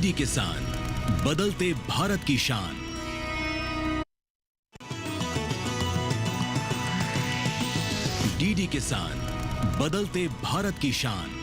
DD किसान, बदलते भारत की शान। डीडी किसान, बदलते भारत की शान।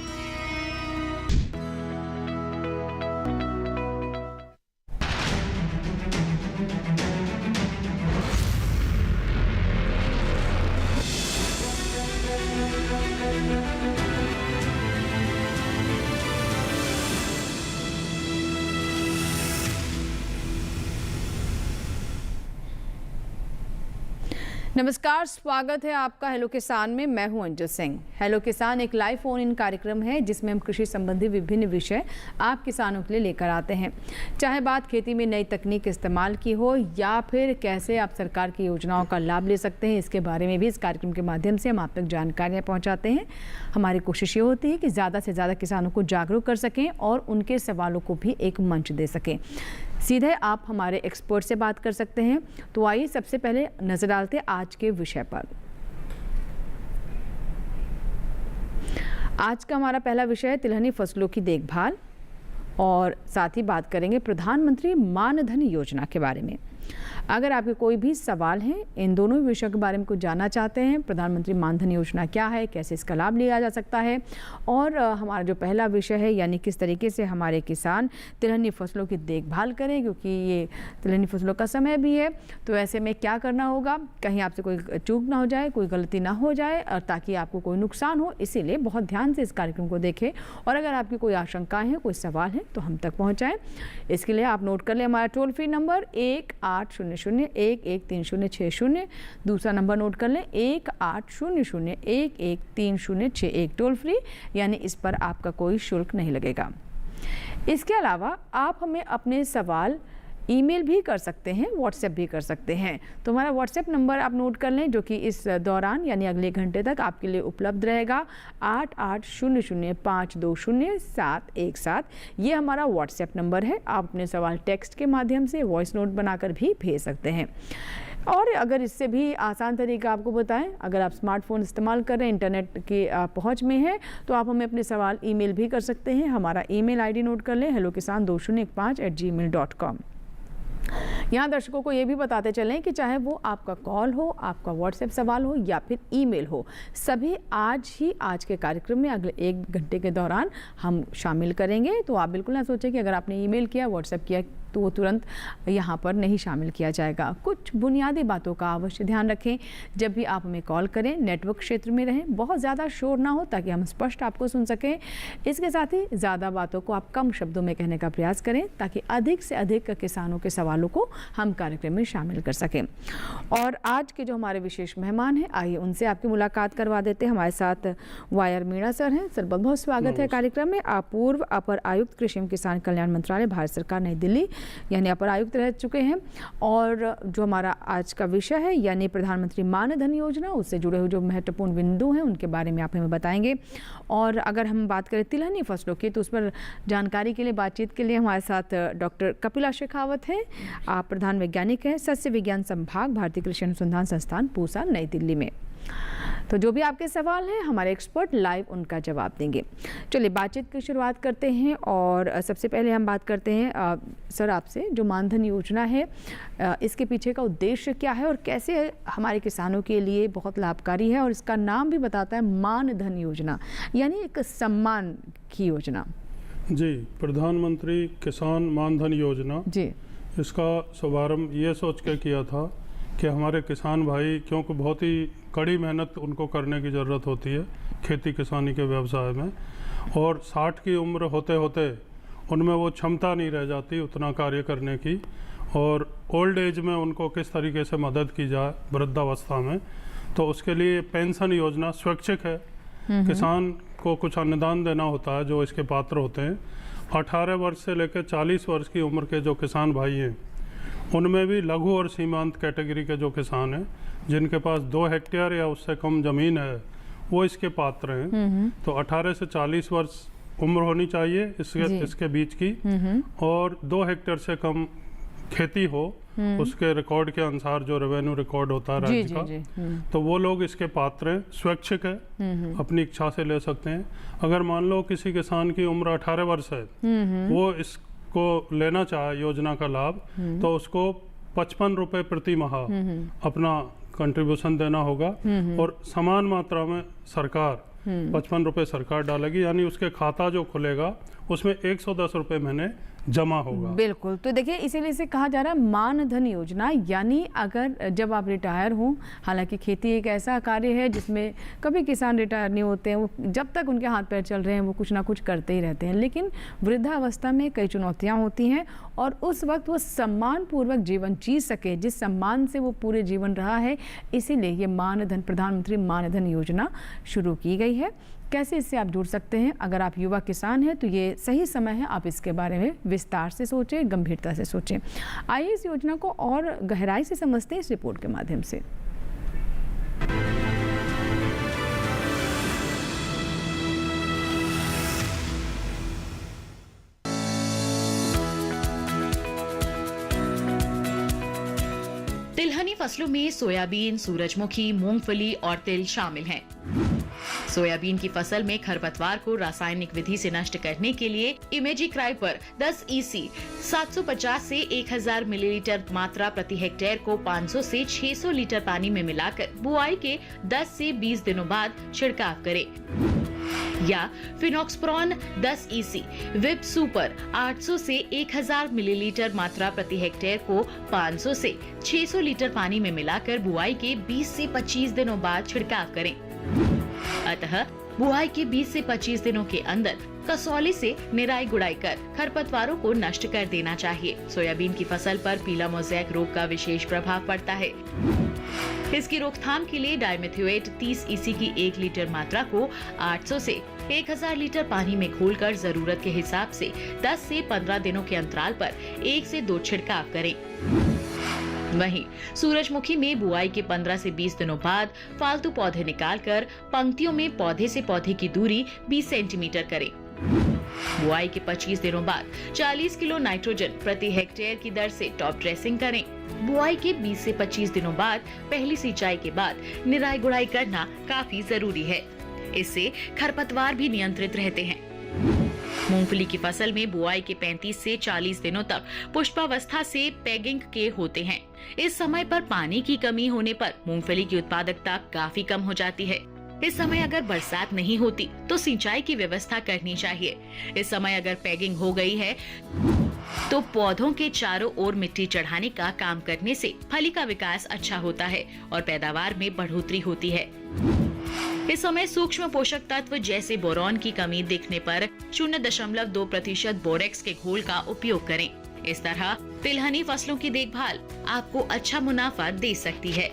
नमस्कार, स्वागत है आपका हेलो किसान में। मैं हूं अंजू सिंह। हेलो किसान एक लाइव फोन इन कार्यक्रम है जिसमें हम कृषि संबंधी विभिन्न विषय आप किसानों के लिए लेकर आते हैं। चाहे बात खेती में नई तकनीक इस्तेमाल की हो या फिर कैसे आप सरकार की योजनाओं का लाभ ले सकते हैं, इसके बारे में भी इस कार्यक्रम के माध्यम से हम आप तक जानकारियाँ पहुँचाते हैं। हमारी कोशिश ये होती है कि ज़्यादा से ज़्यादा किसानों को जागरूक कर सकें और उनके सवालों को भी एक मंच दे सकें। सीधे आप हमारे एक्सपर्ट से बात कर सकते हैं। तो आइए सबसे पहले नजर डालते हैं आज के विषय पर। आज का हमारा पहला विषय है तिलहनी फसलों की देखभाल और साथ ही बात करेंगे प्रधानमंत्री मानधन योजना के बारे में। अगर आपके कोई भी सवाल हैं, इन दोनों विषयों के बारे में कुछ जानना चाहते हैं, प्रधानमंत्री मानधन योजना क्या है, कैसे इसका लाभ लिया जा सकता है, और हमारा जो पहला विषय है यानी किस तरीके से हमारे किसान तिलहनी फसलों की देखभाल करें, क्योंकि ये तिलहनी फसलों का समय भी है, तो ऐसे में क्या करना होगा, कहीं आपसे कोई चूक ना हो जाए, कोई गलती ना हो जाए और ताकि आपको कोई नुकसान हो। इसीलिए बहुत ध्यान से इस कार्यक्रम को देखें और अगर आपकी कोई आशंकाएँ हैं, कोई सवाल हैं तो हम तक पहुँचाएँ। इसके लिए आप नोट कर लें हमारा टोल फ्री नंबर 1800-113060। दूसरा नंबर नोट कर लें 1800-113061 टोल फ्री, यानी इस पर आपका कोई शुल्क नहीं लगेगा। इसके अलावा आप हमें अपने सवाल ईमेल भी कर सकते हैं, व्हाट्सएप भी कर सकते हैं। तो हमारा व्हाट्सएप नंबर आप नोट कर लें जो कि इस दौरान यानी अगले घंटे तक आपके लिए उपलब्ध रहेगा। 8800520717। ये हमारा व्हाट्सएप नंबर है। आप अपने सवाल टेक्स्ट के माध्यम से वॉइस नोट बनाकर भी भेज सकते हैं। और अगर इससे भी आसान तरीका आपको बताएं, अगर आप स्मार्टफोन इस्तेमाल कर रहे हैं, इंटरनेट की पहुंच में है, तो आप हमें अपने सवाल ईमेल भी कर सकते हैं। हमारा ईमेल आईडी नोट कर लें hellokisan2015@gmail.com। यहाँ दर्शकों को ये भी बताते चलें कि चाहे वो आपका कॉल हो, आपका व्हाट्सएप सवाल हो या फिर ईमेल हो, सभी आज के कार्यक्रम में अगले 1 घंटे के दौरान हम शामिल करेंगे। तो आप बिल्कुल ना सोचें कि अगर आपने ईमेल किया, व्हाट्सएप किया तो वो तुरंत यहाँ पर नहीं शामिल किया जाएगा। कुछ बुनियादी बातों का अवश्य ध्यान रखें जब भी आप हमें कॉल करें। नेटवर्क क्षेत्र में रहें, बहुत ज़्यादा शोर ना हो ताकि हम स्पष्ट आपको सुन सकें। इसके साथ ही ज़्यादा बातों को आप कम शब्दों में कहने का प्रयास करें ताकि अधिक से अधिक किसानों के सवालों को हम कार्यक्रम में शामिल कर सकें। और आज के जो हमारे विशेष मेहमान हैं, आइए उनसे आपकी मुलाकात करवा देते हैं। हमारे साथ वायर मीणा सर हैं। सर बहुत बहुत स्वागत है कार्यक्रम में। आप पूर्व अपर आयुक्त कृषि एवं किसान कल्याण मंत्रालय, भारत सरकार, नई दिल्ली यानी अपर आयुक्त रह चुके हैं। और जो हमारा आज का विषय है यानी प्रधानमंत्री मानधन योजना, उससे जुड़े हुए जो महत्वपूर्ण बिंदु हैं उनके बारे में आप हमें बताएंगे। और अगर हम बात करें तिलहनी फसलों की, तो उस पर जानकारी के लिए, बातचीत के लिए हमारे साथ डॉक्टर कपिला शेखावत हैं। आप प्रधान वैज्ञानिक हैं, सस्य विज्ञान संभाग, भारतीय कृषि अनुसंधान संस्थान, पूसा, नई दिल्ली में। तो जो भी आपके सवाल हैं हमारे एक्सपर्ट लाइव उनका जवाब देंगे। चलिए बातचीत की शुरुआत करते हैं और सबसे पहले हम बात करते हैं सर आपसे, जो मानधन योजना है इसके पीछे का उद्देश्य क्या है और कैसे हमारे किसानों के लिए बहुत लाभकारी है। और इसका नाम भी बताता है मानधन योजना, यानी एक सम्मान की योजना। जी, प्रधानमंत्री किसान मानधन योजना जी, इसका शुभारंभ ये सोच के किया था कि हमारे किसान भाई, क्योंकि बहुत ही कड़ी मेहनत उनको करने की ज़रूरत होती है खेती किसानी के व्यवसाय में, और 60 की उम्र होते होते उनमें वो क्षमता नहीं रह जाती उतना कार्य करने की, और ओल्ड एज में उनको किस तरीके से मदद की जाए वृद्धावस्था में। तो उसके लिए पेंशन योजना स्वैच्छिक है। किसान को कुछ अनुदान देना होता है जो इसके पात्र होते हैं। 18 वर्ष से लेकर 40 वर्ष की उम्र के जो किसान भाई हैं, उनमें भी लघु और सीमांत कैटेगरी के जो किसान हैं जिनके पास 2 हेक्टेयर या उससे कम ज़मीन है, वो इसके पात्र हैं। तो 18 से 40 वर्ष उम्र होनी चाहिए इसके बीच की, और 2 हेक्टेयर से कम खेती हो उसके रिकॉर्ड के अनुसार, जो रेवेन्यू रिकॉर्ड होता है राज्य का, तो वो लोग इसके पात्र हैं। स्वैच्छिक है, अपनी इच्छा से ले सकते हैं। अगर मान लो किसी किसान की उम्र 18 वर्ष है, वो इस को लेना चाहे योजना का लाभ, तो उसको 55 रुपए प्रति माह अपना कंट्रीब्यूशन देना होगा और समान मात्रा में सरकार 55 रुपए सरकार डालेगी, यानी उसके खाता जो खुलेगा उसमें 110 रुपए महीने जमा होगा। बिल्कुल, तो देखिए इसीलिए इसे कहा जा रहा है मानधन योजना, यानी अगर जब आप रिटायर हों, हालांकि खेती एक ऐसा कार्य है जिसमें कभी किसान रिटायर नहीं होते हैं, वो जब तक उनके हाथ पैर चल रहे हैं वो कुछ ना कुछ करते ही रहते हैं, लेकिन वृद्धावस्था में कई चुनौतियां होती हैं और उस वक्त वो सम्मानपूर्वक जीवन जी सके, जिस सम्मान से वो पूरे जीवन रहा है, इसीलिए ये मानधन, प्रधानमंत्री मानधन योजना शुरू की गई है। कैसे इससे आप जुड़ सकते हैं? अगर आप युवा किसान हैं तो ये सही समय है, आप इसके बारे में विस्तार से सोचें, गंभीरता से सोचें। आइए इस योजना को और गहराई से समझते हैं इस रिपोर्ट के माध्यम से। तिलहनी फसलों में सोयाबीन, सूरजमुखी, मूंगफली और तिल शामिल हैं। सोयाबीन की फसल में खरपतवार को रासायनिक विधि से नष्ट करने के लिए इमेजिक्राइपर 10 EC 750 से 1000 मिलीलीटर मात्रा प्रति हेक्टेयर को 500 से 600 लीटर पानी में मिलाकर बुआई के 10 से 20 दिनों बाद छिड़काव करें, या फिनॉक्सप्रॉन 10 EC विप सुपर 800 से 1000 मिलीलीटर मात्रा प्रति हेक्टेयर को 500 से 600 लीटर पानी में मिलाकर बुआई के 20 से 25 दिनों बाद छिड़काव करें। अतः बुआई के 20 से 25 दिनों के अंदर कसौली से निराई गुड़ाई कर खरपतवारों को नष्ट कर देना चाहिए। सोयाबीन की फसल पर पीला मोज़ेक रोग का विशेष प्रभाव पड़ता है। इसकी रोकथाम के लिए डाइमेथोएट 30 EC की 1 लीटर मात्रा को 800 से 1000 लीटर पानी में घोलकर जरूरत के हिसाब से 10 से 15 दिनों के अंतराल पर 1 से 2 छिड़काव करें। वहीं सूरजमुखी में बुआई के 15 से 20 दिनों बाद फालतू पौधे निकालकर पंक्तियों में पौधे से पौधे की दूरी 20 सेंटीमीटर करें। बुआई के 25 दिनों बाद 40 किलो नाइट्रोजन प्रति हेक्टेयर की दर से टॉप ड्रेसिंग करें। बुआई के 20 से 25 दिनों बाद पहली सिंचाई के बाद निराई गुड़ाई करना काफी जरूरी है। इससे खरपतवार भी नियंत्रित रहते हैं। मूंगफली की फसल में बुआई के 35 से 40 दिनों तक पुष्पावस्था से पैगिंग के होते हैं। इस समय पर पानी की कमी होने पर मूंगफली की उत्पादकता काफी कम हो जाती है। इस समय अगर बरसात नहीं होती तो सिंचाई की व्यवस्था करनी चाहिए। इस समय अगर पैगिंग हो गई है तो पौधों के चारों ओर मिट्टी चढ़ाने का काम करने से फली का विकास अच्छा होता है और पैदावार में बढ़ोतरी होती है। इस समय सूक्ष्म पोषक तत्व जैसे बोरॉन की कमी दिखने पर 0.2% बोरेक्स के घोल का उपयोग करें। इस तरह तिलहनी फसलों की देखभाल आपको अच्छा मुनाफा दे सकती है।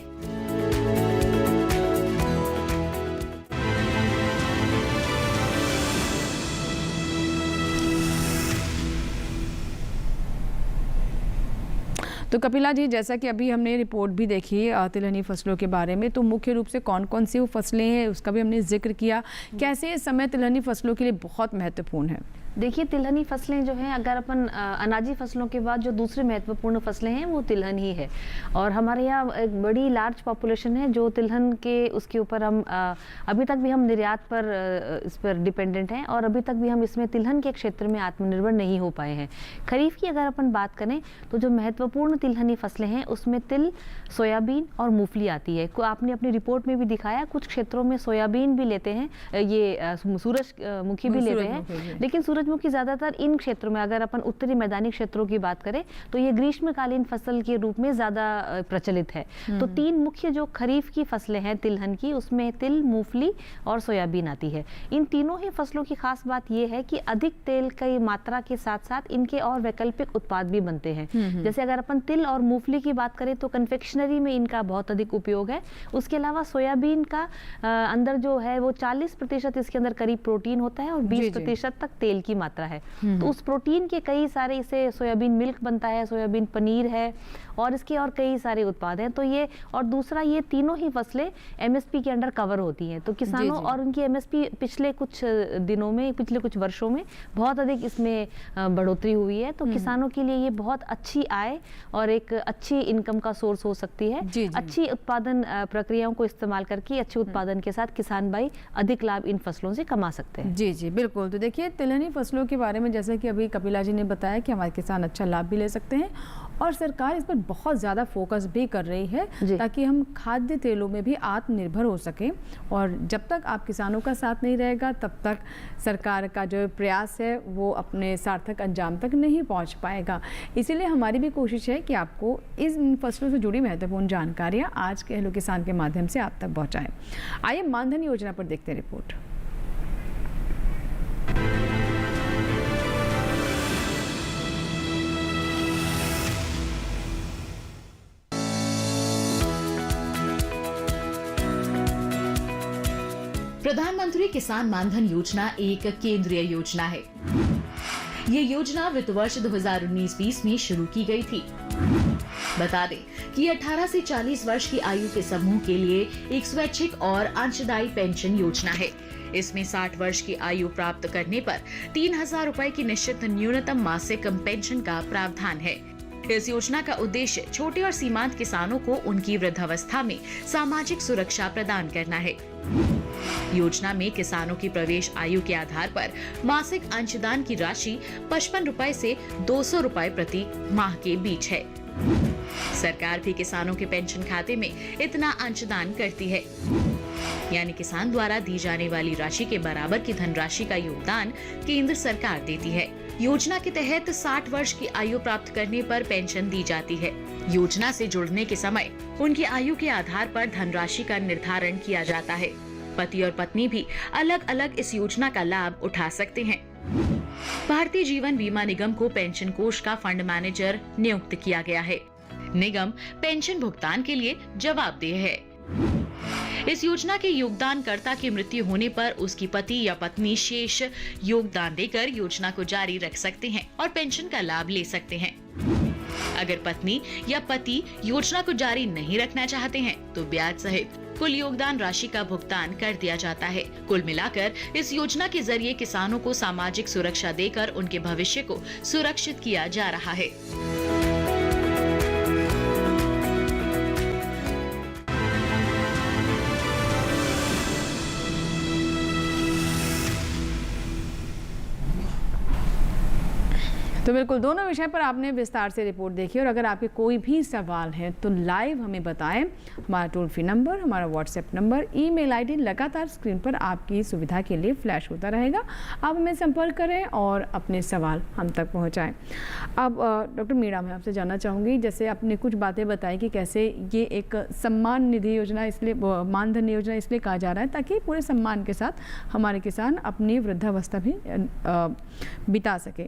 तो कपिला जी, जैसा कि अभी हमने रिपोर्ट भी देखी तिलहनी फसलों के बारे में, तो मुख्य रूप से कौन कौन सी वो फसलें हैं उसका भी हमने जिक्र किया। कैसे ये समय तिलहनी फसलों के लिए बहुत महत्वपूर्ण है? देखिए, तिलहनी फसलें जो हैं, अगर अपन अनाजी फसलों के बाद जो दूसरी महत्वपूर्ण फसलें हैं वो तिलहन ही है। और हमारे यहाँ एक बड़ी लार्ज पॉपुलेशन है जो तिलहन के उसके ऊपर हम अभी तक भी हम निर्यात पर इस पर डिपेंडेंट हैं और अभी तक भी हम इसमें तिलहन के क्षेत्र में आत्मनिर्भर नहीं हो पाए हैं। खरीफ की अगर अपन बात करें तो जो महत्वपूर्ण तिलहनी फसलें हैं उसमें तिल, सोयाबीन और मूंगफली आती है। आपने अपनी रिपोर्ट में भी दिखाया, कुछ क्षेत्रों में सोयाबीन भी लेते हैं, ये सूरजमुखी भी लेते हैं, लेकिन सूरजमुखी ज़्यादातर इन क्षेत्रों में, अगर अपन उत्तरी मैदानी क्षेत्रों की बात करें तो ये ग्रीष्मकालीन फसल के रूप में ज़्यादा प्रचलित है। तो 3 मुख्य जो खरीफ की फसलें हैं तिलहन की, उसमें तिल, मूंगफली और सोयाबीन आती है। इन तीनों ही फसलों की खास बात ये है कि अधिक तेल की मात्रा के साथ साथ इनके और वैकल्पिक उत्पाद भी बनते हैं। जैसे अगर अपन तिल और मूंगफली की बात करें तो कन्फेक्शनरी में इनका बहुत अधिक उपयोग है। उसके अलावा सोयाबीन का अंदर जो है वो 40% इसके अंदर करीब प्रोटीन होता है और 20% तक तेल की मात्रा है। तो उस प्रोटीन के कई सारे, इसे सोयाबीन मिल्क बनता है, सोयाबीन पनीर है और इसके और कई सारे उत्पाद हैं। तो ये, और दूसरा, ये तीनों ही फसलें एमएसपी के अंडर कवर होती हैं। तो किसानों और उनकी एमएसपी पिछले कुछ दिनों में, पिछले कुछ वर्षों में बहुत अधिक इसमें बढ़ोतरी हुई है। तो किसानों के लिए ये बहुत अच्छी आय और एक अच्छी इनकम का सोर्स हो सकती है। अच्छी उत्पादन प्रक्रियाओं को इस्तेमाल करके अच्छे उत्पादन के साथ किसान भाई अधिक लाभ इन फसलों से कमा सकते हैं। जी बिल्कुल। तो देखिए, तिलहनी फसलों के बारे में जैसा कि अभी कपिला जी ने बताया कि हमारे किसान अच्छा लाभ भी ले सकते हैं और सरकार इस पर बहुत ज़्यादा फोकस भी कर रही है ताकि हम खाद्य तेलों में भी आत्मनिर्भर हो सकें। और जब तक आप किसानों का साथ नहीं रहेगा तब तक सरकार का जो प्रयास है वो अपने सार्थक अंजाम तक नहीं पहुंच पाएगा। इसीलिए हमारी भी कोशिश है कि आपको इन फसलों से जुड़ी महत्वपूर्ण जानकारियाँ आज के हेलो किसान के माध्यम से आप तक पहुँचाएँ। आइए मानधन योजना पर देखते हैं रिपोर्ट। प्रधानमंत्री किसान मानधन योजना एक केंद्रीय योजना है। ये योजना वित्त वर्ष 2019-20 में शुरू की गई थी। बता दें कि 18 से 40 वर्ष की आयु के समूह के लिए एक स्वैच्छिक और अंशदायी पेंशन योजना है। इसमें 60 वर्ष की आयु प्राप्त करने पर 3,000 रुपए की निश्चित न्यूनतम मासिक पेंशन का प्रावधान है। इस योजना का उद्देश्य छोटे और सीमांत किसानों को उनकी वृद्धावस्था में सामाजिक सुरक्षा प्रदान करना है। योजना में किसानों की प्रवेश आयु के आधार पर मासिक अंशदान की राशि 55 रुपए से 200 रुपए प्रति माह के बीच है। सरकार भी किसानों के पेंशन खाते में इतना अंशदान करती है, यानी किसान द्वारा दी जाने वाली राशि के बराबर की धनराशि का योगदान केंद्र सरकार देती है। योजना के तहत 60 वर्ष की आयु प्राप्त करने पर पेंशन दी जाती है। योजना से जुड़ने के समय उनकी आयु के आधार पर धनराशि का निर्धारण किया जाता है। पति और पत्नी भी अलग अलग इस योजना का लाभ उठा सकते हैं। भारतीय जीवन बीमा निगम को पेंशन कोष का फंड मैनेजर नियुक्त किया गया है। निगम पेंशन भुगतान के लिए जवाबदेह है। इस योजना के योगदानकर्ता की मृत्यु होने पर उसकी पति या पत्नी शेष योगदान देकर योजना को जारी रख सकते हैं और पेंशन का लाभ ले सकते हैं। अगर पत्नी या पति योजना को जारी नहीं रखना चाहते हैं तो ब्याज सहित कुल योगदान राशि का भुगतान कर दिया जाता है। कुल मिलाकर इस योजना के जरिए किसानों को सामाजिक सुरक्षा देकर उनके भविष्य को सुरक्षित किया जा रहा है। तो बिल्कुल दोनों विषय पर आपने विस्तार से रिपोर्ट देखी और अगर आपके कोई भी सवाल है तो लाइव हमें बताएं। हमारा टोल फ्री नंबर, हमारा व्हाट्सएप नंबर, ईमेल आईडी लगातार स्क्रीन पर आपकी सुविधा के लिए फ्लैश होता रहेगा। आप हमें संपर्क करें और अपने सवाल हम तक पहुंचाएं। अब डॉक्टर मीणा, मैं आपसे जानना चाहूँगी, जैसे आपने कुछ बातें बताई कि कैसे ये एक सम्मान निधि योजना, इसलिए मानधन योजना इसलिए कहा जा रहा है ताकि पूरे सम्मान के साथ हमारे किसान अपनी वृद्धावस्था भी बिता सके।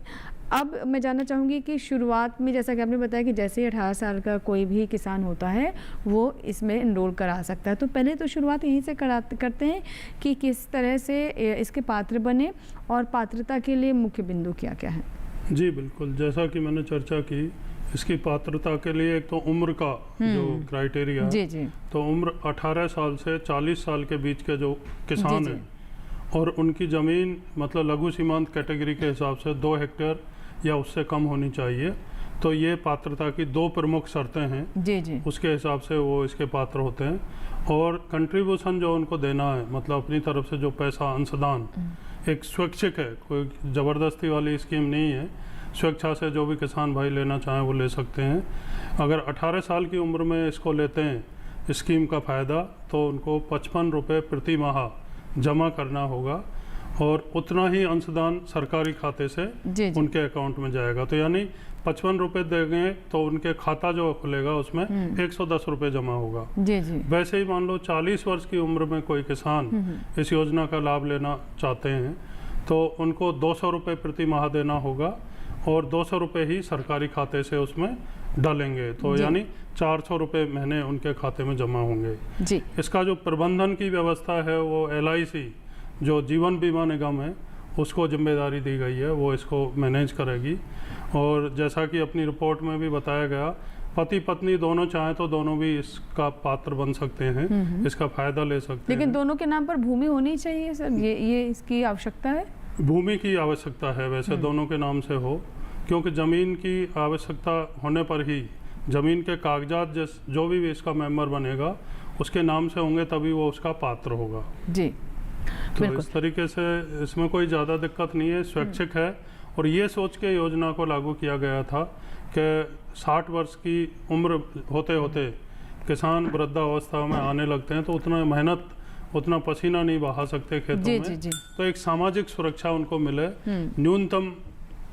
अब मैं जानना चाहूँगी कि शुरुआत में जैसा कि आपने बताया कि जैसे ही 18 साल का कोई भी किसान होता है वो इसमें एनरोल करा सकता है, तो पहले तो शुरुआत यहीं से करते हैं कि किस तरह से इसके पात्र बने और पात्रता के लिए मुख्य बिंदु क्या क्या है? जी बिल्कुल, जैसा कि मैंने चर्चा की, इसकी पात्रता के लिए एक तो उम्र का जो क्राइटेरिया है, जी जी, तो उम्र 18 साल से 40 साल के बीच के जो किसान हैं और उनकी ज़मीन मतलब लघु सीमांत कैटेगरी के हिसाब से 2 हेक्टेयर या उससे कम होनी चाहिए। तो ये पात्रता की 2 प्रमुख शर्तें हैं, जी जी, उसके हिसाब से वो इसके पात्र होते हैं। और कंट्रीब्यूशन जो उनको देना है, मतलब अपनी तरफ से जो पैसा अंशदान, एक स्वैच्छिक है, कोई ज़बरदस्ती वाली स्कीम नहीं है। स्वेच्छा से जो भी किसान भाई लेना चाहें वो ले सकते हैं। अगर 18 साल की उम्र में इसको लेते हैं स्कीम का फ़ायदा, तो उनको 55 रुपये प्रति माह जमा करना होगा और उतना ही अंशदान सरकारी खाते से जी जी उनके अकाउंट में जाएगा। तो यानी 55 रुपये देंगे तो उनके खाता जो खुलेगा उसमें 110 रुपये जमा होगा। जी जी। वैसे ही मान लो 40 वर्ष की उम्र में कोई किसान इस योजना का लाभ लेना चाहते हैं तो उनको 200 रुपये प्रति माह देना होगा और 200 रुपये ही सरकारी खाते से उसमें डालेंगे, तो यानी 400 रुपये महीने उनके खाते में जमा होंगे जी। इसका जो प्रबंधन की व्यवस्था है वो LIC जो जीवन बीमा निगम है उसको जिम्मेदारी दी गई है, वो इसको मैनेज करेगी। और जैसा कि अपनी रिपोर्ट में भी बताया गया, पति पत्नी दोनों चाहें तो दोनों भी इसका पात्र बन सकते हैं, इसका फ़ायदा ले सकते हैं। लेकिन दोनों के नाम पर भूमि होनी चाहिए सर, ये इसकी आवश्यकता है? भूमि की आवश्यकता है वैसे दोनों के नाम से हो, क्योंकि ज़मीन की आवश्यकता होने पर ही ज़मीन के कागजात जो भी इसका मेंबर बनेगा उसके नाम से होंगे, तभी वो उसका पात्र होगा। जी। तो इस तरीके से इसमें कोई ज़्यादा दिक्कत नहीं है, स्वैच्छिक है। और ये सोच के योजना को लागू किया गया था कि 60 वर्ष की उम्र होते होते किसान वृद्धावस्था में आने लगते हैं, तो उतना मेहनत, उतना पसीना नहीं बहा सकते खेतों में। तो एक सामाजिक सुरक्षा उनको मिले। न्यूनतम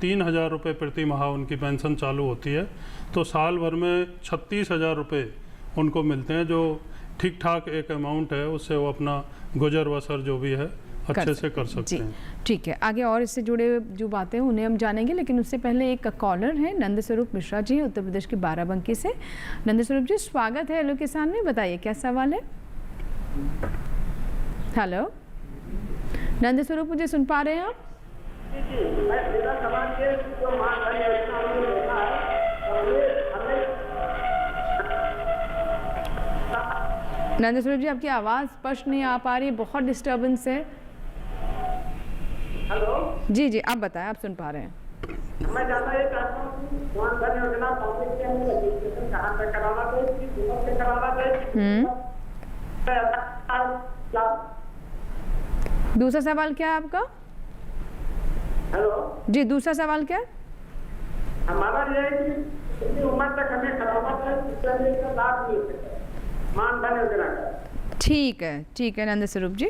3,000 रुपये प्रति माह उनकी पेंशन चालू होती है, तो साल भर में 36,000 रुपये उनको मिलते हैं, जो ठीक ठाक एक अमाउंट है, उससे वो अपना गुजर बसर जो भी है अच्छे से कर सकते हैं। ठीक है, आगे और इससे जुड़े जो बातें हैं उन्हें हम जानेंगे, लेकिन उससे पहले एक कॉलर है नंद स्वरूप मिश्रा जी, उत्तर प्रदेश के बाराबंकी से। नंद स्वरूप जी, स्वागत है हेलो किसान में, बताइए क्या सवाल है। हेलो नंद स्वरूप, मुझे सुन पा रहे हैं आप? नंद स्वरूप जी, आपकी आवाज़ स्पष्ट नहीं आ पा रही, बहुत डिस्टर्बेंस है। हेलो जी जी, आप बताएं, आप सुन पा रहे हैं। मैं जानना ये चाहता हूँ कि किसान धन योजना पब्लिक के अंदर रजिस्ट्रेशन कहाँ पे कराना चाहिए, किस वक्त पे कराना चाहिए। दूसरा सवाल क्या है आपका? हेलो जी, दूसरा सवाल क्या है? हमारा ये है कि कितनी उम्र तक हमें कराना चाहिए, इसका लाभ मिल सके मान धन योजना का। ठीक है नंद स्वरूप जी।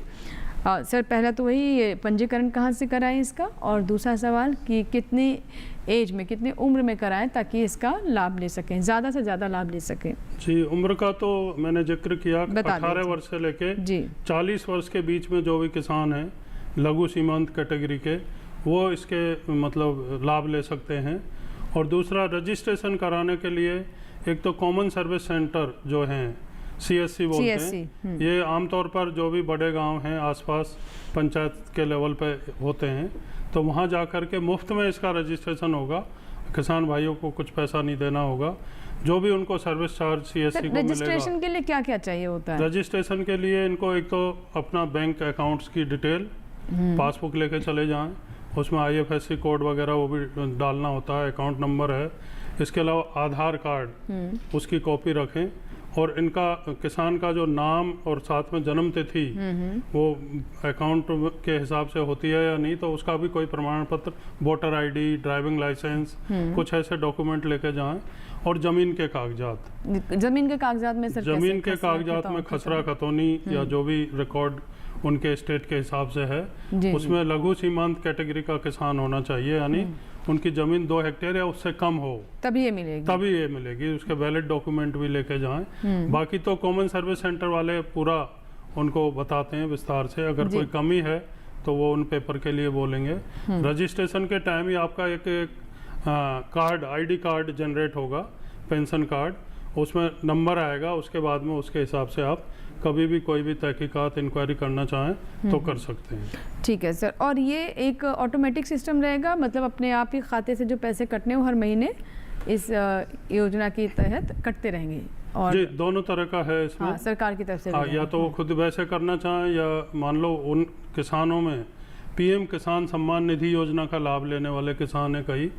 सर, पहला तो वही पंजीकरण कहाँ से कराएं इसका, और दूसरा सवाल कि कितनी एज में, कितनी उम्र में कराएं ताकि इसका लाभ ले सकें, ज़्यादा से ज़्यादा लाभ ले सकें। जी, उम्र का तो मैंने जिक्र किया, 18 वर्ष से लेके 40 वर्ष के बीच में जो भी किसान हैं लघु सीमांत कैटेगरी के, वो इसके मतलब लाभ ले सकते हैं। और दूसरा, रजिस्ट्रेशन कराने के लिए एक तो कॉमन सर्विस सेंटर जो हैं CSC बोलते हैं, ये आमतौर पर जो भी बड़े गांव हैं आसपास पंचायत के लेवल पे होते हैं, तो वहाँ जाकर के मुफ्त में इसका रजिस्ट्रेशन होगा। किसान भाइयों को कुछ पैसा नहीं देना होगा, जो भी उनको सर्विस चार्ज CSC को मिलेगा। रजिस्ट्रेशन के लिए क्या क्या चाहिए होता है? रजिस्ट्रेशन के लिए इनको एक तो अपना बैंक अकाउंट्स की डिटेल, पासबुक लेके चले जाएं, उसमें IFSC कोड वगैरह वो भी डालना होता है, अकाउंट नंबर है। इसके अलावा आधार कार्ड, उसकी कॉपी रखें। और इनका किसान का जो नाम और साथ में जन्म तिथि वो अकाउंट के हिसाब से होती है या नहीं, तो उसका भी कोई प्रमाण पत्र, वोटर ID, ड्राइविंग लाइसेंस, कुछ ऐसे डॉक्यूमेंट लेके जाएं। और जमीन के कागजात, जमीन के कागजात में सर, जमीन के कागजात में खसरा खतौनी या जो भी रिकॉर्ड उनके स्टेट के हिसाब से है, उसमें लघु सीमांत कैटेगरी का किसान होना चाहिए, यानी उनकी जमीन 2 हेक्टेयर या उससे कम हो, तभी ये मिलेगी। उसके वैलिड डॉक्यूमेंट भी लेके जाएं। बाकी तो कॉमन सर्विस सेंटर वाले पूरा उनको बताते हैं विस्तार से, अगर कोई कमी है तो वो उन पेपर के लिए बोलेंगे। रजिस्ट्रेशन के टाइम ही आपका एक कार्ड, ID कार्ड जनरेट होगा, पेंशन कार्ड, उसमें नंबर आएगा, उसके बाद में उसके हिसाब से आप कभी भी कोई भी तहकीकात, इंक्वायरी करना चाहें तो कर सकते हैं। ठीक है सर, और ये एक ऑटोमेटिक सिस्टम रहेगा, मतलब अपने आप ही खाते से जो पैसे कटने वो हर महीने इस योजना के तहत कटते रहेंगे? और जी, दोनों तरह का है इसमें। हाँ, सरकार की तरफ से या तो वो खुद वैसे करना चाहें, या मान लो उन किसानों में PM किसान सम्मान निधि योजना का लाभ लेने वाले किसान है कई,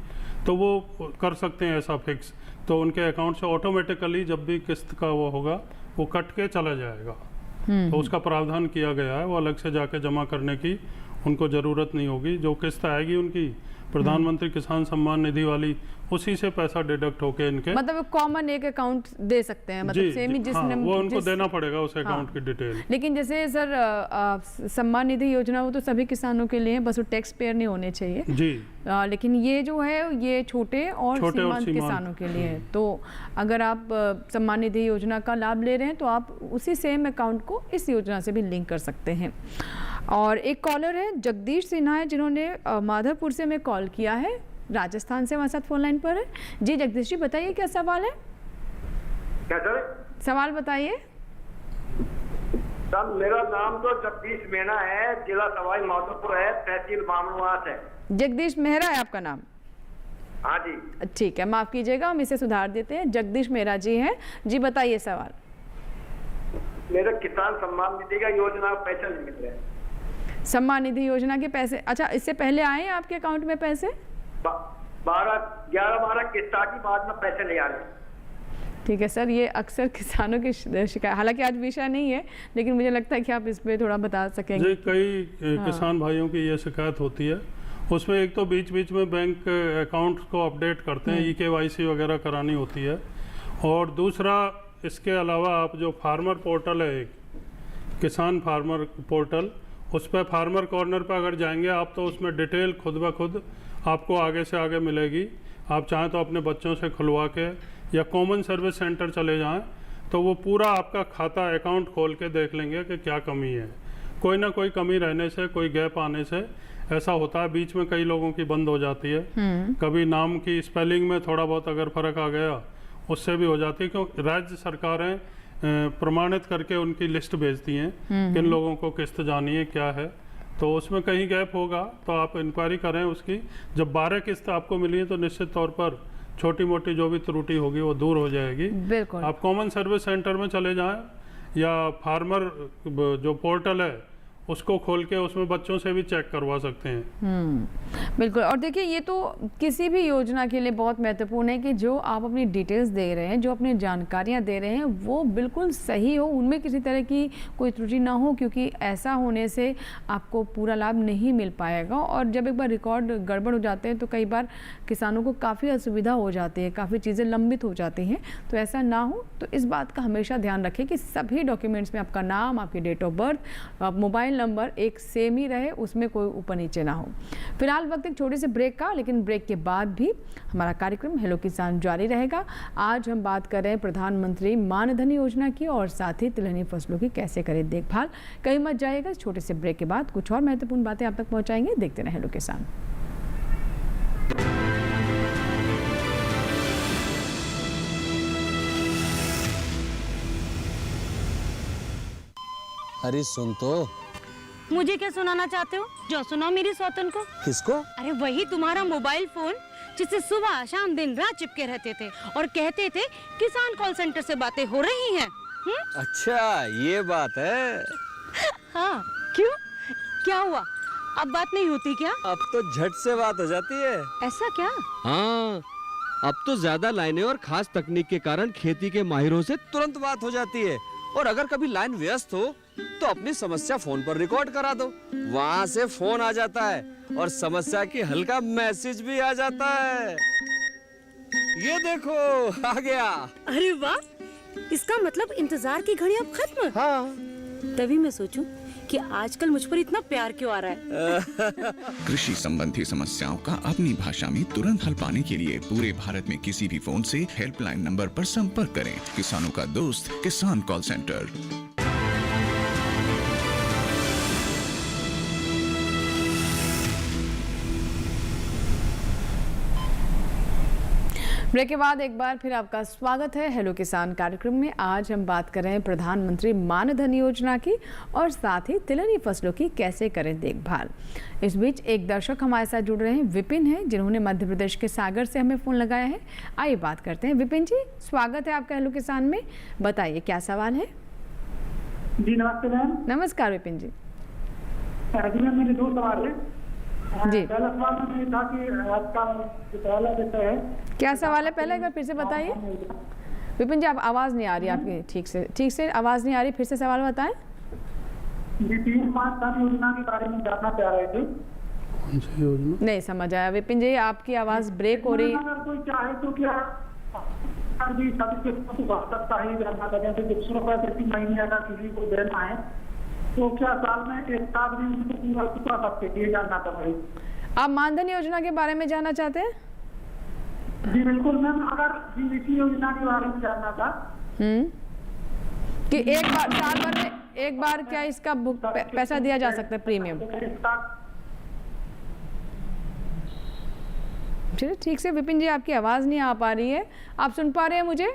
तो वो कर सकते हैं ऐसा फिक्स, तो उनके अकाउंट से ऑटोमेटिकली जब भी किस्त का वो होगा वो कट के चला जाएगा। तो उसका प्रावधान किया गया है, वो अलग से जाके जमा करने की उनको ज़रूरत नहीं होगी। जो किस्त आएगी उनकी प्रधानमंत्री किसान सम्मान निधि वाली, उसी से पैसा डिडक्ट होके इनके, मतलब कॉमन एक अकाउंट दे सकते हैं, मतलब सेम ही जिसने वो उनको देना पड़ेगा उस अकाउंट की डिटेल। लेकिन जैसे सर सम्मान निधि योजना वो तो सभी किसानों के लिए, बस वो टैक्स पेयर नहीं होने चाहिए जी। लेकिन ये जो है ये छोटे और सीमांत किसानों के लिए है। तो अगर आप सम्मान निधि योजना का लाभ ले रहे हैं तो आप उसी सेम अकाउंट को इस योजना से भी लिंक कर सकते हैं। और एक कॉलर है जगदीश सिन्हा है, जिन्होंने माधवपुर से हमें कॉल किया है, राजस्थान से हमारे साथ फोन लाइन पर है। जी जगदीश जी, बताइए क्या सवाल है? क्या सर? सवाल बताइए। सर, मेरा नाम तो जगदीश मेहरा है, जिला सवाई माधोपुर है, तहसील बामनवास है। जगदीश मेहरा है आपका नाम? हाँ जी। ठीक है, माफ कीजिएगा, हम इसे सुधार देते हैं। जगदीश मेहरा जी हैं जी, बताइए सवाल। मेरे किसान सम्मान निधि का योजना पैसे नहीं मिल रहे। सम्मान निधि योजना के पैसे, अच्छा इससे पहले आए हैं आपके अकाउंट में पैसे? 11-12 किस्त की बाद में पैसे नहीं आ रहे। ठीक है सर, ये अक्सर किसानों की शिकायत, हालांकि आज विषय नहीं है, लेकिन मुझे लगता है कि आप इस पे थोड़ा बता सकेंगे। जी, कई किसान भाइयों की ये शिकायत होती है। उसमें एक तो बीच बीच में बैंक अकाउंट को अपडेट करते हैं, EKYC वगैरह करानी होती है, और दूसरा इसके अलावा आप जो फार्मर पोर्टल है, एक किसान फार्मर पोर्टल, उस पर फार्मर कॉर्नर पर अगर जाएंगे आप तो उसमें डिटेल खुद ब खुद आपको आगे से आगे मिलेगी। आप चाहें तो अपने बच्चों से खुलवा के या कॉमन सर्विस सेंटर चले जाएं तो वो पूरा आपका खाता अकाउंट खोल के देख लेंगे कि क्या कमी है। कोई ना कोई कमी रहने से, कोई गैप आने से ऐसा होता है, बीच में कई लोगों की बंद हो जाती है। कभी नाम की स्पेलिंग में थोड़ा बहुत अगर फ़र्क आ गया उससे भी हो जाती है, क्योंकि राज्य सरकारें प्रमाणित करके उनकी लिस्ट भेजती हैं किन लोगों को किस्त जानी है, क्या है, तो उसमें कहीं गैप होगा तो आप इंक्वायरी करें उसकी। जब 12 किस्त आपको मिली है तो निश्चित तौर पर छोटी मोटी जो भी त्रुटि होगी वो दूर हो जाएगी। बिल्कुल। आप कॉमन सर्विस सेंटर में चले जाएं या फार्मर जो पोर्टल है उसको खोल के उसमें बच्चों से भी चेक करवा सकते हैं। बिल्कुल। और देखिए, ये तो किसी भी योजना के लिए बहुत महत्वपूर्ण है कि जो आप अपनी डिटेल्स दे रहे हैं, जो अपनी जानकारियां दे रहे हैं, वो बिल्कुल सही हो, उनमें किसी तरह की कोई त्रुटि ना हो, क्योंकि ऐसा होने से आपको पूरा लाभ नहीं मिल पाएगा। और जब एक बार रिकॉर्ड गड़बड़ हो जाते हैं तो कई बार किसानों को काफ़ी असुविधा हो जाती है, काफ़ी चीज़ें लंबित हो जाती हैं। तो ऐसा ना हो, तो इस बात का हमेशा ध्यान रखें कि सभी डॉक्यूमेंट्स में आपका नाम, आपकी date of birth, mobile number एक सेम ही रहे, उसमें कोई ऊपर नीचे ना हो। फिलहाल वक्त एक छोटे से ब्रेक का, लेकिन ब्रेक के बाद भी हमारा कार्यक्रम हेलो किसान जारी रहेगा। आज हम बात कर रहे हैं प्रधानमंत्री मानधन योजना की और साथ ही तिलहनी फसलों की कैसे करें देखभाल। कहीं मत जाइएगा, छोटे से ब्रेक के बाद कुछ और महत्वपूर्ण बातें आप तक पहुंचाएंगे। देखते रहें हेलो किसान। अरे सुन तो। मुझे क्या सुनाना चाहते हो? जो सुनाओ मेरी सौतन को। किसको? अरे वही तुम्हारा मोबाइल फोन जिससे सुबह शाम दिन रात चिपके रहते थे और कहते थे किसान कॉल सेंटर से बातें हो रही हैं। अच्छा ये बात है। हाँ, क्यों, क्या हुआ? अब बात नहीं होती क्या? अब तो झट से बात हो जाती है। ऐसा क्या? हाँ, अब तो ज्यादा लाइनें और खास तकनीक के कारण खेती के माहिरों से तुरंत बात हो जाती है। और अगर कभी लाइन व्यस्त हो तो अपनी समस्या फोन पर रिकॉर्ड करा दो, वहाँ से फोन आ जाता है और समस्या की हल का मैसेज भी आ जाता है। ये देखो आ गया। अरे वाह, इसका मतलब इंतजार की घड़ी अब खत्म। हाँ। तभी मैं सोचूं कि आजकल मुझ पर इतना प्यार क्यों आ रहा है। कृषि संबंधी समस्याओं का अपनी भाषा में तुरंत हल पाने के लिए पूरे भारत में किसी भी फोन से हेल्पलाइन नंबर पर संपर्क करें। किसानों का दोस्त किसान कॉल सेंटर। ब्रेक के बाद एक बार फिर आपका स्वागत है हेलो किसान कार्यक्रम में। आज हम बात कर रहे हैं प्रधानमंत्री मानधन योजना की और साथ ही तिलहनी फसलों की कैसे करें देखभाल। इस बीच एक दर्शक हमारे साथ जुड़ रहे हैं, विपिन हैं, जिन्होंने मध्य प्रदेश के सागर से हमें फ़ोन लगाया है। आइए बात करते हैं। विपिन जी, स्वागत है आपका हेलो किसान में। बताइए क्या सवाल है? जी नमस्ते मैम। नमस्कार विपिन जी। जी मैम, मेरे दो सवाल है जी। पहला सवाल में ये था कि आपका जो पहला विषय है, क्या सवाल है पहले एक बार फिर से बताइए। विपिन जी, आप आवाज़ नहीं आ रही आपकी, ठीक से आवाज़ नहीं आ रही, फिर से सवाल बताएं। जी 3-5 साल योजना के बारे में जानना चाह रहे थे। कौन सी योजना? नहीं समझ आया विपिन जी, आपकी आवाज़ ब्रेक हो रही है। अगर कोई चाहे तो क्या भी सभी किस्तों को भर सकता है? जानना था, जैसे 200 रुपये प्रति महीने अगर किसी को देना है तो क्या साल में एक साथ भी उनको पूरा चुका सकते? ये जानना था भाई। आप मानधन योजना के बारे में जानना चाहते हैं? जी बिल्कुल मैम, अगर इसी योजना के बारे में जानना था कि एक बार साल भर में एक बार क्या इसका पैसा दिया जा सकता है, प्रीमियम? चलिए ठीक से विपिन जी, आपकी आवाज़ नहीं आ पा रही है। आप सुन पा रहे हैं मुझे?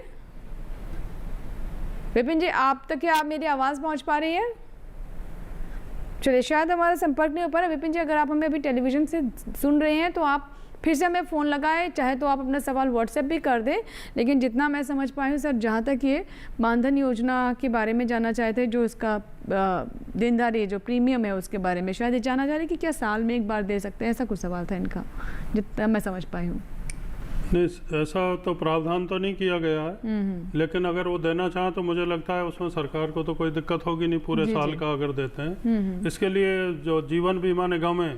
विपिन जी, आप तक क्या मेरी आवाज़ पहुंच पा रही है? चलिए, शायद हमारा संपर्क नहीं हो पा रहा। विपिन जी, अगर आप हमें अभी टेलीविज़न से सुन रहे हैं तो आप फिर से हमें फ़ोन लगाएं, चाहे तो आप अपना सवाल व्हाट्सएप भी कर दें। लेकिन जितना मैं समझ पाई हूँ सर, जहाँ तक ये मानधन योजना के बारे में जानना चाहते थे, जो इसका देनदारी जो प्रीमियम है उसके बारे में शायद ये जानना चाह रहे कि क्या साल में एक बार दे सकते हैं, ऐसा कुछ सवाल था इनका, जितना मैं समझ पाई हूँ। नहीं, ऐसा तो प्रावधान तो नहीं किया गया है, लेकिन अगर वो देना चाहें तो मुझे लगता है उसमें सरकार को तो कोई दिक्कत होगी नहीं, पूरे साल का अगर देते हैं। इसके लिए जो जीवन बीमा निगम है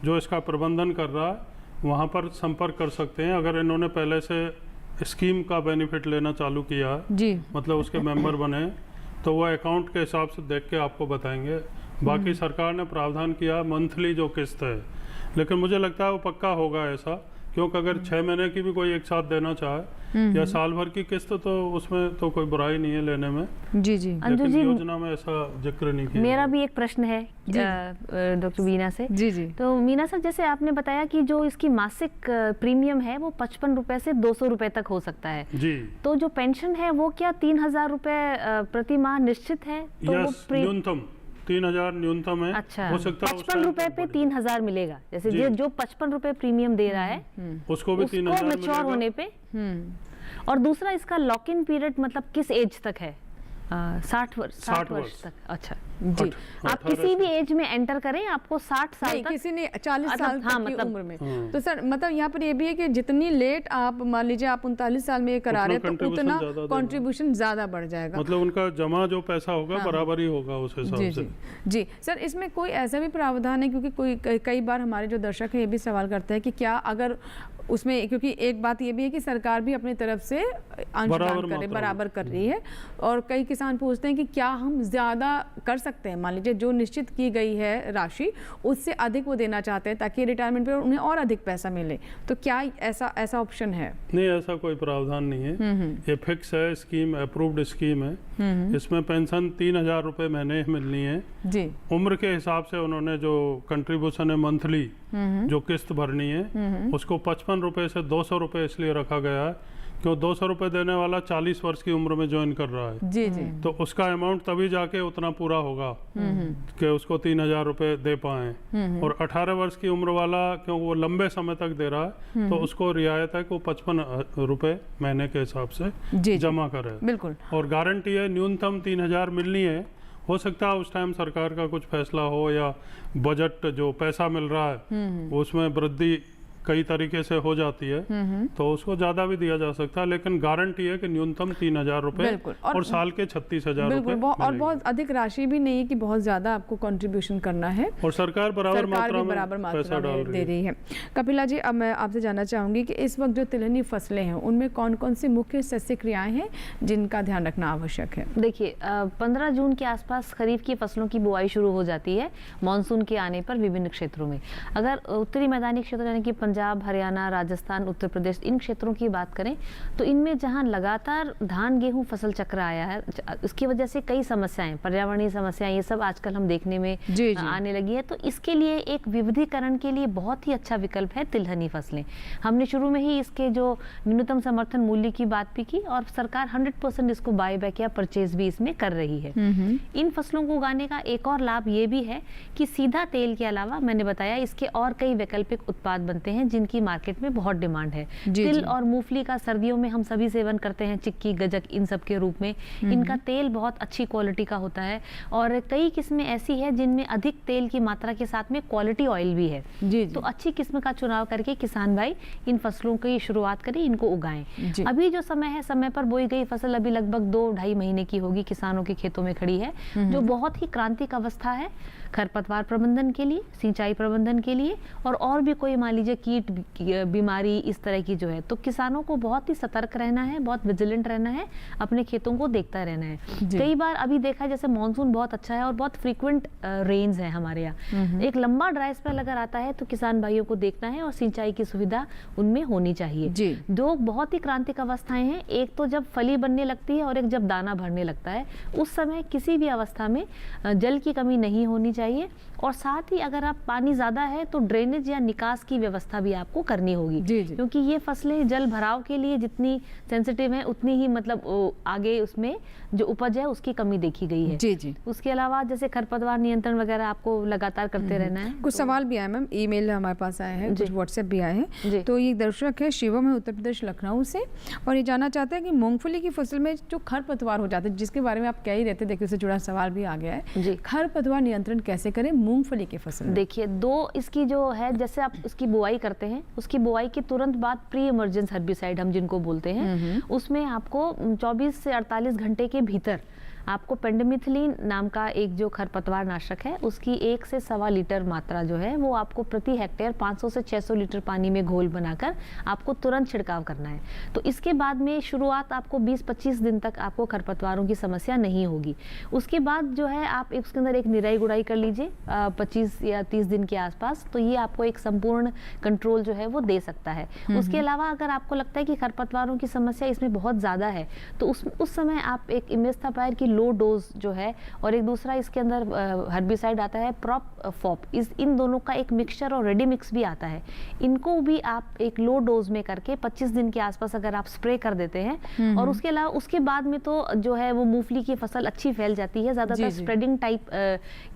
जो इसका प्रबंधन कर रहा है वहाँ पर संपर्क कर सकते हैं। अगर इन्होंने पहले से स्कीम का बेनिफिट लेना चालू किया है जी, मतलब उसके मेंबर बने, तो वो अकाउंट के हिसाब से देख के आपको बताएंगे। बाकी सरकार ने प्रावधान किया मंथली जो किस्त है, लेकिन मुझे लगता है वो पक्का होगा ऐसा, क्योंकि अगर 6 महीने की भी कोई एक साथ देना चाहे या साल भर की किस्त तो उसमें तो कोई बुराई नहीं है लेने में। जी जी, अंजू लेकिन जी, योजना में ऐसा जिक्र नहीं किया। मेरा भी एक प्रश्न है डॉक्टर मीना से। जी जी, तो मीना सर, जैसे आपने बताया कि जो इसकी मासिक प्रीमियम है वो 55 रुपए से 200 रुपए तक हो सकता है जी, तो जो पेंशन है वो क्या 3000 रुपए प्रति माह निश्चित है? तो वो यस, न्यूनतम 3000 न्यूनतम है। अच्छा, हो सकता है 55 रुपए पे 3000 मिलेगा, जैसे जी। जो 55 रुपए प्रीमियम दे रहा है उसको भी 3000 मैच्योर होने पे। और दूसरा, इसका लॉक इन पीरियड मतलब किस एज तक है? 60 वर्ष तक। अच्छा जी, आप किसी भी एज में एंटर करें आपको 60 साल नहीं, तक, किसी ने 40 साल हाँ, तक की मतलब- उम्र में। तो सर मतलब यहाँ पर ये भी है कि जितनी लेट आप मान लीजिए आप 39 साल में ये करा रहे हैं तो उतना कंट्रीब्यूशन ज्यादा बढ़ जाएगा। मतलब उनका जमा जो पैसा होगा बराबर ही होगा उस हिसाब जी से। जी जी। सर इसमें कोई ऐसा भी प्रावधान है, क्योंकि कई बार हमारे जो दर्शक हैं ये भी सवाल करते हैं कि क्या अगर उसमें, क्योंकि एक बात ये भी है कि सरकार भी अपनी तरफ से अंशदान बराबर कर रही है, और कई किसान पूछते हैं कि क्या हम ज़्यादा कर सकते हैं, मान लीजिए जो निश्चित की गई है राशि उससे अधिक वो देना चाहते हैं ताकि रिटायरमेंट पे उन्हें और अधिक पैसा मिले, तो क्या ऐसा ऑप्शन है? नहीं, ऐसा कोई प्रावधान नहीं है, ये फिक्स है, स्कीम अप्रूव्ड स्कीम है। इसमें पेंशन 3000 रुपये महीने मिलनी है जी। उम्र के हिसाब से उन्होंने जो कंट्रीब्यूशन है मंथली जो किस्त भरनी है उसको 55 रुपये से 200 रुपये इसलिए रखा गया है क्यों 200 रुपये देने वाला 40 वर्ष की उम्र में ज्वाइन कर रहा है जी जी, तो उसका अमाउंट तभी जाके उतना पूरा होगा कि उसको 3000 रुपये दे पाए। और 18 वर्ष की उम्र वाला क्यों वो लंबे समय तक दे रहा है तो उसको रियायत है कि वो 55 रुपये महीने के हिसाब से जमा करे। बिल्कुल। और गारंटी है न्यूनतम 3000 मिलनी है। हो सकता है उस टाइम सरकार का कुछ फैसला हो या बजट जो पैसा मिल रहा है उसमें वृद्धि कई तरीके से हो जाती है तो उसको ज्यादा भी दिया जा सकता है, लेकिन गारंटी है कि न्यूनतम 3000 रुपये और साल के 36,000 रुपये और बहुत अधिक राशि भी नहीं है कि बहुत ज्यादा आपको कंट्रीब्यूशन करना है, और सरकार बराबर मात्रा में पैसा डाल दे रही है। कपिला जी, अब मैं आपसे जानना चाहूंगी कि इस वक्त जो तिलहनी फसलें हैं उनमें कौन कौन सी मुख्य सस्य क्रियाएं हैं जिनका ध्यान रखना आवश्यक है? देखिए, 15 जून के आसपास खरीफ की फसलों की बुआई शुरू हो जाती है मानसून के आने पर विभिन्न क्षेत्रों में। अगर उत्तरी मैदानी क्षेत्र यानी कि पंजाब, हरियाणा, राजस्थान, उत्तर प्रदेश, इन क्षेत्रों की बात करें तो इनमें जहां लगातार धान गेहूं फसल चक्र आया है उसकी वजह से कई समस्याएं, पर्यावरणीय समस्याएं, ये सब आजकल हम देखने में आने लगी है। तो इसके लिए एक विविधीकरण के लिए बहुत ही अच्छा विकल्प है तिलहनी फसलें। हमने शुरू में ही इसके जो न्यूनतम समर्थन मूल्य की बात भी की और सरकार 100% इसको बाय बैक या परचेज भी इसमें कर रही है। इन फसलों को उगाने का एक और लाभ ये भी है कि सीधा तेल के अलावा मैंने बताया इसके और कई वैकल्पिक उत्पाद बनते हैं जिनकी मार्केट में बहुत डिमांड है। तिल और मूंगफली का सर्दियों में हम सभी सेवन करते हैं, चिक्की, गजक, इन सब के रूप में। इनका तेल बहुत अच्छी क्वालिटी का होता है और कई किस्में ऐसी है जिनमें अधिक तेल की मात्रा के साथ में क्वालिटी ऑयल भी है। तो अच्छी किस्म का चुनाव करके किसान भाई इन फसलों की शुरुआत करें, इनको उगाएं। अभी जो समय है, समय पर बोई गई फसल अभी लगभग 2-2.5 महीने की होगी, किसानों के खेतों में खड़ी है, जो बहुत ही क्रांतिक अवस्था है खरपतवार प्रबंधन के लिए, सिंचाई प्रबंधन के लिए और भी कोई मान लीजिए कीट बीमारी इस तरह की जो है। तो किसानों को बहुत ही सतर्क रहना है, बहुत विजिलेंट रहना है, अपने खेतों को देखता रहना है। कई बार अभी देखा है जैसे मानसून बहुत अच्छा है और बहुत फ्रीक्वेंट रेन्स है हमारे यहाँ, एक लंबा ड्राई स्पेल अगर आता है तो किसान भाइयों को देखना है और सिंचाई की सुविधा उनमें होनी चाहिए। दो बहुत ही क्रांतिक अवस्थाएं हैं, एक तो जब फली बनने लगती है और एक जब दाना भरने लगता है। उस समय किसी भी अवस्था में जल की कमी नहीं होनी चाहिए और साथ ही अगर आप पानी ज्यादा है तो ड्रेनेज या निकास की व्यवस्था भी आपको करनी होगी, क्योंकि ये फसलें जल भराव के लिए जितनी सेंसिटिव हैं उतनी ही मतलब आगे उसमें जो उपज है उसकी कमी देखी गई है। उसके अलावा जैसे खरपतवार नियंत्रण वगैरह आपको लगातार करते रहना है। कुछ सवाल भी आए मैम, ईमेल हमारे पास आए हैं, कुछ व्हाट्सएप भी आए हैं। तो ये दर्शक है शिवम है उत्तर प्रदेश लखनऊ से और ये जानना चाहते हैं कि मूंगफली की फसल में जो खरपतवार हो जाते हैं जिसके बारे में आप कह ही रहते, देखिए उससे जुड़ा सवाल भी आ गया है, खरपतवार नियंत्रण कैसे करें मूंगफली की फसल? देखिए, दो इसकी जो है, जैसे आप उसकी बुआई करते हैं, उसकी बुआई के तुरंत बाद प्री इमरजेंस हर्बिसाइड हम जिनको बोलते हैं, उसमें आपको 24 से 48 घंटे के भीतर आपको पेंडिमिथिलिन नाम का एक जो खरपतवार नाशक है उसकी 1 से 1.25 लीटर मात्रा जो है वो आपको प्रति हेक्टेयर 500 से 600 लीटर पानी में घोल बनाकर आपको तुरंत छिड़काव करना है। तो इसके बाद में शुरुआत आपको 20-25 दिन तक आपको खरपतवारों की समस्या नहीं होगी। उसके बाद जो है आप उसके अंदर एक निराई गुड़ाई कर लीजिए 25 या 30 दिन के आसपास, तो ये आपको एक संपूर्ण कंट्रोल जो है वो दे सकता है। उसके अलावा अगर आपको लगता है कि खरपतवारों की समस्या इसमें बहुत ज़्यादा है तो उस समय आप एक इमेस्टापायर की लो डोज जो है और एक दूसरा इसके अंदर हर्बिसाइड आता है प्रॉप इन दोनों का एक मिक्सचर और रेडी मिक्स भी आता है, इनको भी आप एक लो डोज में करके 25 दिन के आसपास अगर आप स्प्रे कर देते हैं और उसके अलावा उसके बाद में तो जो है वो मूंगफली की फसल अच्छी फैल जाती है। ज़्यादातर स्प्रेडिंग टाइप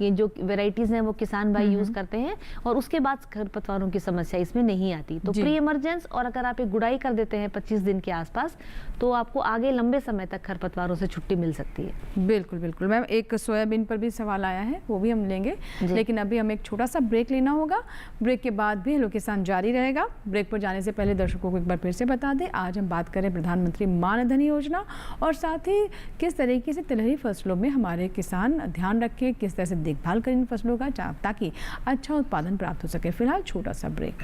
ये जो वेराइटीज हैं वो किसान भाई यूज करते हैं और उसके बाद खरपतवारों की समस्या इसमें नहीं आती। तो प्री इमरजेंस और अगर आप एक गुड़ाई कर देते हैं 25 दिन के आसपास तो आपको आगे लंबे समय तक खरपतवारों से छुट्टी मिल सकती है। बिल्कुल बिल्कुल मैम, एक सोयाबीन पर भी सवाल आया है, वो भी हम लेंगे, लेकिन अभी हमें एक छोटा सा ब्रेक लेना होगा। ब्रेक के बाद भी हेलो किसान जारी रहेगा। ब्रेक पर जाने से पहले दर्शकों को एक बार फिर से बता दें, आज हम बात करें प्रधानमंत्री मान धन योजना और साथ ही किस तरीके से तिलहरी फसलों में हमारे किसान ध्यान रखें, किस तरह से देखभाल करें इन फसलों का ताकि अच्छा उत्पादन प्राप्त हो सके। फिलहाल छोटा सा ब्रेक।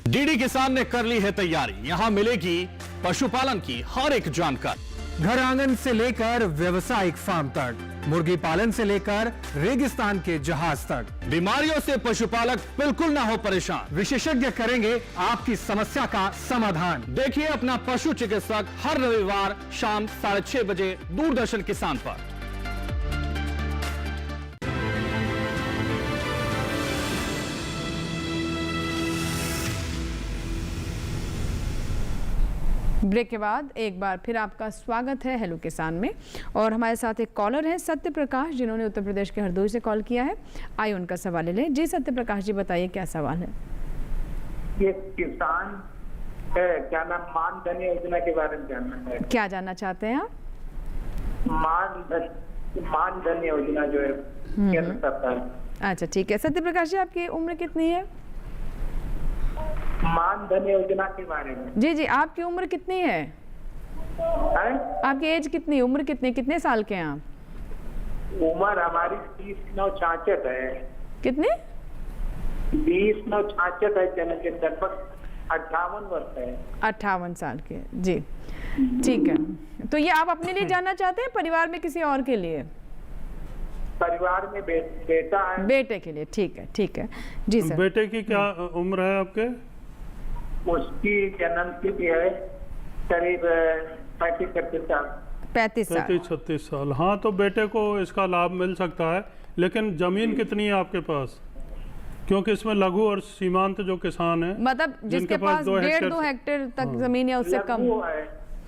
डीडी किसान ने कर ली है तैयारी, यहां मिलेगी पशुपालन की हर एक जानकारी, घर आंगन से लेकर व्यवसायिक फार्म तक, मुर्गी पालन से लेकर रेगिस्तान के जहाज तक। बीमारियों से पशुपालक बिल्कुल ना हो परेशान, विशेषज्ञ करेंगे आपकी समस्या का समाधान। देखिए अपना पशु चिकित्सक हर रविवार शाम 6:30 बजे दूरदर्शन किसान पर। ब्रेक के बाद एक बार फिर आपका स्वागत है हेलो किसान में, और हमारे साथ एक कॉलर हैं सत्य प्रकाश, जिन्होंने उत्तर प्रदेश के हरदोई से कॉल किया है। आइए उनका सवाल ले लें। जी सत्य प्रकाश जी, बताइए क्या सवाल है। ये किसान है क्या नाम मान धन योजना के बारे में जानना है। क्या जानना चाहते हैं आप? मान धन योजना जो है केंद्र सरकार। अच्छा ठीक है सत्य प्रकाश जी, आपकी उम्र कितनी है? मान धन योजना के बारे में। जी जी, आपकी उम्र कितनी है? आपकी एज कितनी, उम्र कितनी, कितने साल के हैं आप? उम्र हमारी 20-9-66 है। कितने? 20-9-66 है, चलेंगे लगभग 58 वर्ष है। 58 साल के, जी ठीक है। तो ये आप अपने लिए जानना चाहते हैं, परिवार में किसी और के लिए? परिवार में बेटा है। बेटे के लिए, ठीक है ठीक है जी सर। बेटे की क्या उम्र है आपके? उसकी जन्म तिथि है करीब 35-36 साल। 35-36 साल। हाँ, तो बेटे को इसका लाभ मिल सकता है, लेकिन जमीन कितनी है आपके पास? क्योंकि इसमें लघु और सीमांत जो किसान है, मतलब जिसके पास 1.5-2 हेक्टेयर तक जमीन या उससे कम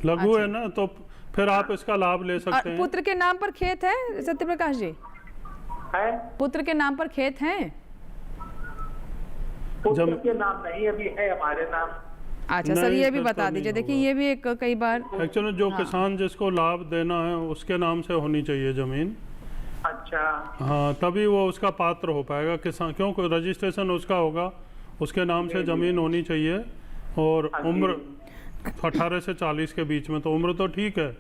लघु है ना, तो फिर आप इसका लाभ ले सकते हैं। पुत्र के नाम पर खेत है सत्य प्रकाश जी? है? पुत्र के नाम पर खेत है? पुत्र के नाम नहीं, अभी है हमारे नाम। अच्छा सर, ये भी बता दीजिए। देखिए ये भी एक कई बार एक्चुअली जो किसान जिसको लाभ देना है उसके नाम से होनी चाहिए जमीन। अच्छा हाँ, तभी वो उसका पात्र हो पाएगा किसान, क्योंकि रजिस्ट्रेशन उसका होगा, उसके नाम से जमीन होनी चाहिए। और उम्र 18 से 40 के बीच में, तो उम्र तो ठीक है,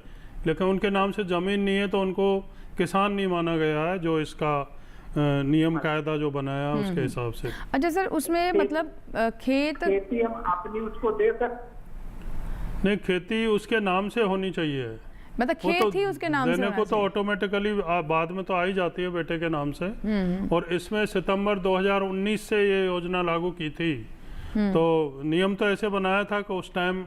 लेकिन उनके नाम से जमीन नहीं है तो उनको किसान नहीं माना गया है, जो इसका नियम कायदा जो बनाया उसके हिसाब से। अच्छा सर, उसमें मतलब खेती हम अपनी उसको दे सकते? नहीं, खेती उसके नाम से होनी चाहिए, मतलब खेत ही उसके नाम से देने को तो ऑटोमेटिकली बाद में तो आ ही जाती है बेटे के नाम से। और इसमें सितंबर 2019 से ये योजना लागू की थी, तो नियम तो ऐसे बनाया था कि उस टाइम